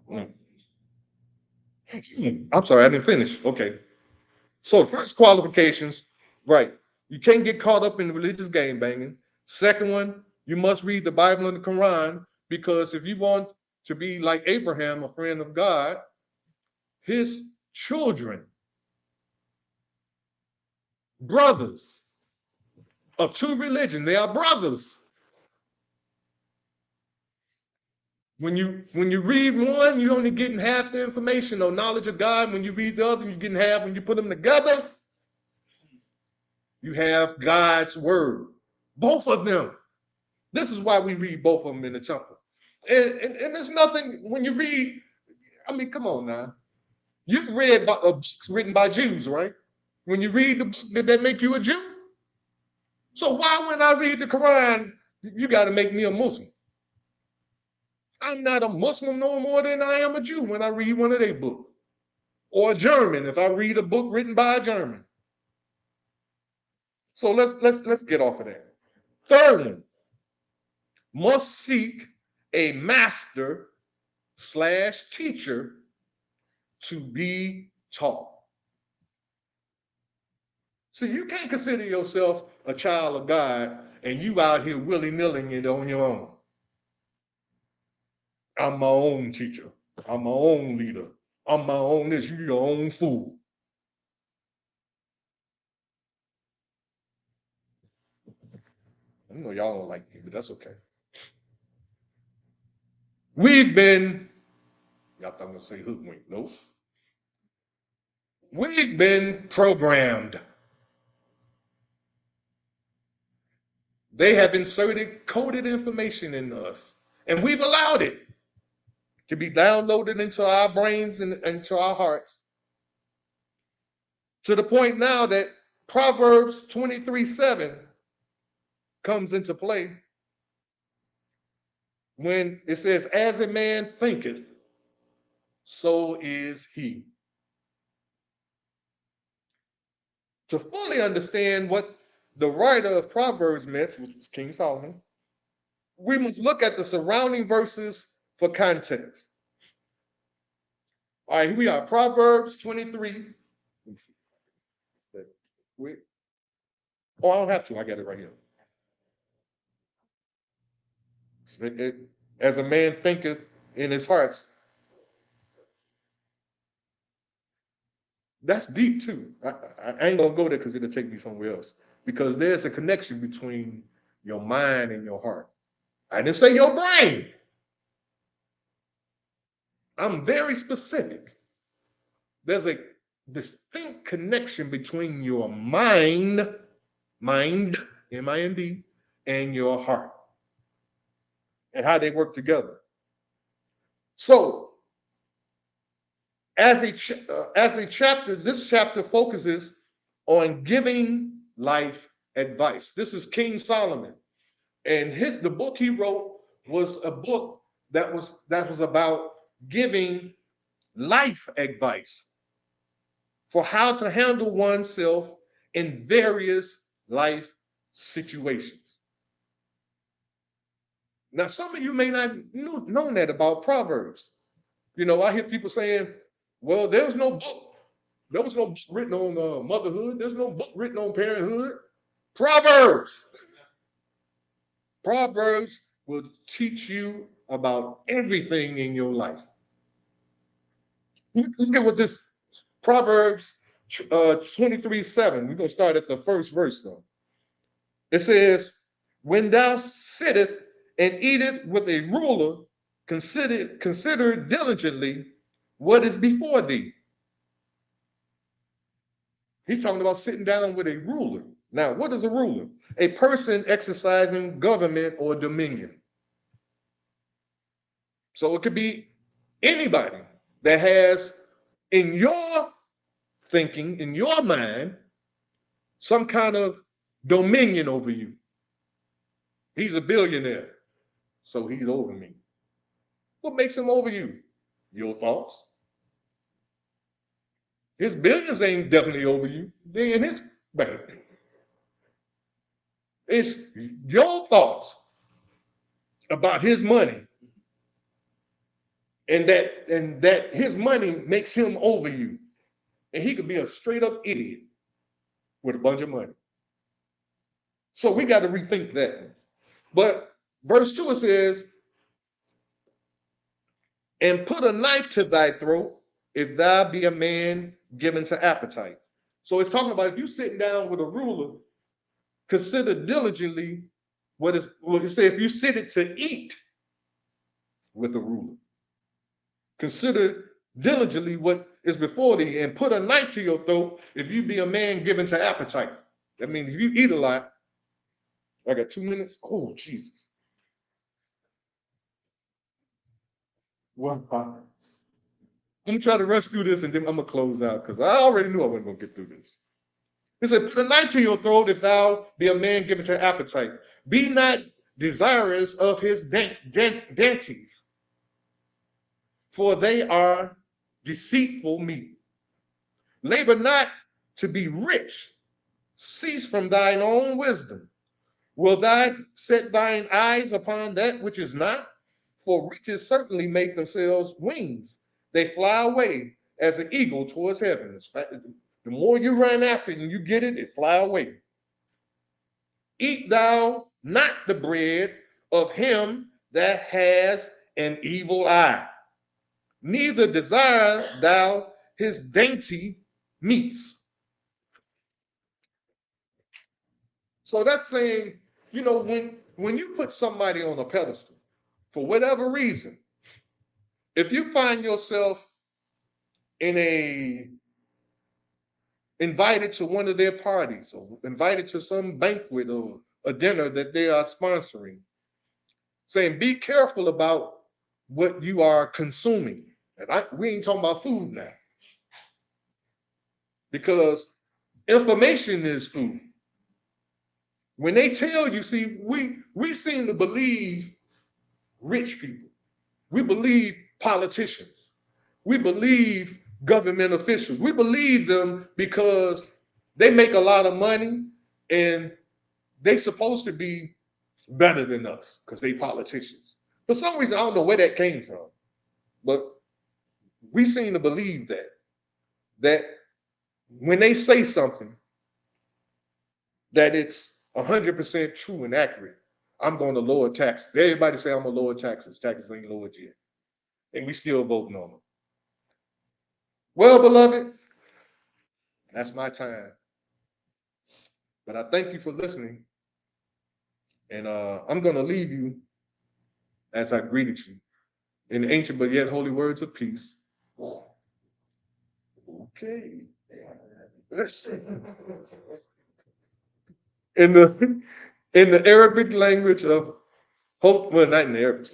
I'm sorry, I didn't finish. Okay. So first qualifications, right. You can't get caught up in religious game banging. Second one, you must read the Bible and the Quran, because if you want to be like Abraham, a friend of God, his children, brothers of 2 religions, they are brothers. When you read one, you're only getting half the information or knowledge of God. When you read the other, you're getting half. When you put them together, you have God's word. Both of them. This is why we read both of them in the temple. And there's nothing, when you read, I mean, come on now. You've read books written by Jews, right? When you read the book, did that make you a Jew? So why, when I read the Quran, you got to make me a Muslim? I'm not a Muslim no more than I am a Jew when I read one of their books. Or a German, if I read a book written by a German. So let's get off of that. Third one, must seek a master / teacher to be taught. So you can't consider yourself a child of God and you out here willy-nilly it on your own. I'm my own teacher. I'm my own leader. I'm my own this. You your own fool. I know y'all don't like me, but that's okay. We've been, y'all thought I'm gonna say hoodwinked. Nope. We've been programmed. They have inserted coded information into us, and we've allowed it to be downloaded into our brains and into our hearts, to the point now that Proverbs 23:7 comes into play when it says, as a man thinketh, so is he. To fully understand what the writer of Proverbs meant, which was King Solomon, we must look at the surrounding verses for context. All right, here we are, Proverbs 23. Let me see. Oh, I don't have to, I got it right here. As a man thinketh in his hearts. That's deep too. I ain't gonna go there because it'll take me somewhere else. Because there's a connection between your mind and your heart. I didn't say your brain. I'm very specific. there's a distinct connection between your mind, M-I-N-D, and your heart, and how they work together. So, as a chapter, this chapter focuses on giving life advice. This is King Solomon, and the book he wrote was a book that was about giving life advice for how to handle oneself in various life situations. Now, some of you may not know that about Proverbs. You know, I hear people saying, well, there was no book written on motherhood. There's no book written on parenthood. Proverbs will teach you about everything in your life. Look at what this Proverbs 23:7. We're going to start at the first verse, though. It says, when thou sittest and eatest with a ruler, consider diligently what is before thee. He's talking about sitting down with a ruler. Now, what is a ruler? A person exercising government or dominion. So it could be anybody that has, in your thinking, in your mind, some kind of dominion over you. He's a billionaire, so he's over me. What makes him over you? Your thoughts. His billions ain't definitely over you. They're in his bank. It's your thoughts about his money, and that his money makes him over you. And he could be a straight up idiot with a bunch of money. So we got to rethink that. But verse 2, it says, and put a knife to thy throat if thou be a man given to appetite. So it's talking about if you're sitting down with a ruler, consider diligently what it says, if you sit it to eat with a ruler. Consider diligently what is before thee, and put a knife to your throat if you be a man given to appetite. That means if you eat a lot. I got 2 minutes. Oh, Jesus. Well, I'm gonna try to rush through this, and then I'm gonna close out because I already knew I wasn't gonna get through this. He said, put a knife to your throat if thou be a man given to appetite. Be not desirous of his dainties, for they are deceitful meat. Labor not to be rich. Cease from thine own wisdom. Will thou set thine eyes upon that which is not? For riches certainly make themselves wings. They fly away as an eagle towards heaven. The more you run after it and you get it, it fly away. Eat thou not the bread of him that has an evil eye, neither desire thou his dainty meats. So that's saying, you know, when you put somebody on a pedestal, for whatever reason, if you find yourself invited to one of their parties or invited to some banquet or a dinner that they are sponsoring, saying be careful about what you are consuming. And we ain't talking about food now, because information is food. When they tell you, see, we seem to believe rich people. We believe politicians. We believe government officials. We believe them because they make a lot of money and they supposed to be better than us because they politicians. For some reason, I don't know where that came from, but we seem to believe that when they say something, that it's 100% true and accurate. I'm going to lower taxes. Everybody say I'm going to lower taxes. Taxes ain't lowered yet. And we still voting on them. Well, beloved, that's my time. But I thank you for listening. And I'm going to leave you as I greeted you in the ancient but yet holy words of peace. Okay. In the Arabic language of hope, well, not in the Arabic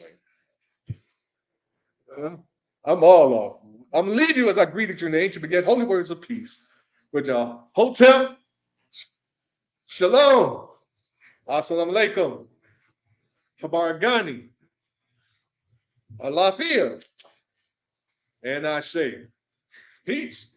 language. I'm all off. I'm gonna leave you as I greeted you in the ancient began holy words of peace, which are Hotep, Shalom, Assalamu alaikum, Habaragani, Alafia, and Ashe. Peace.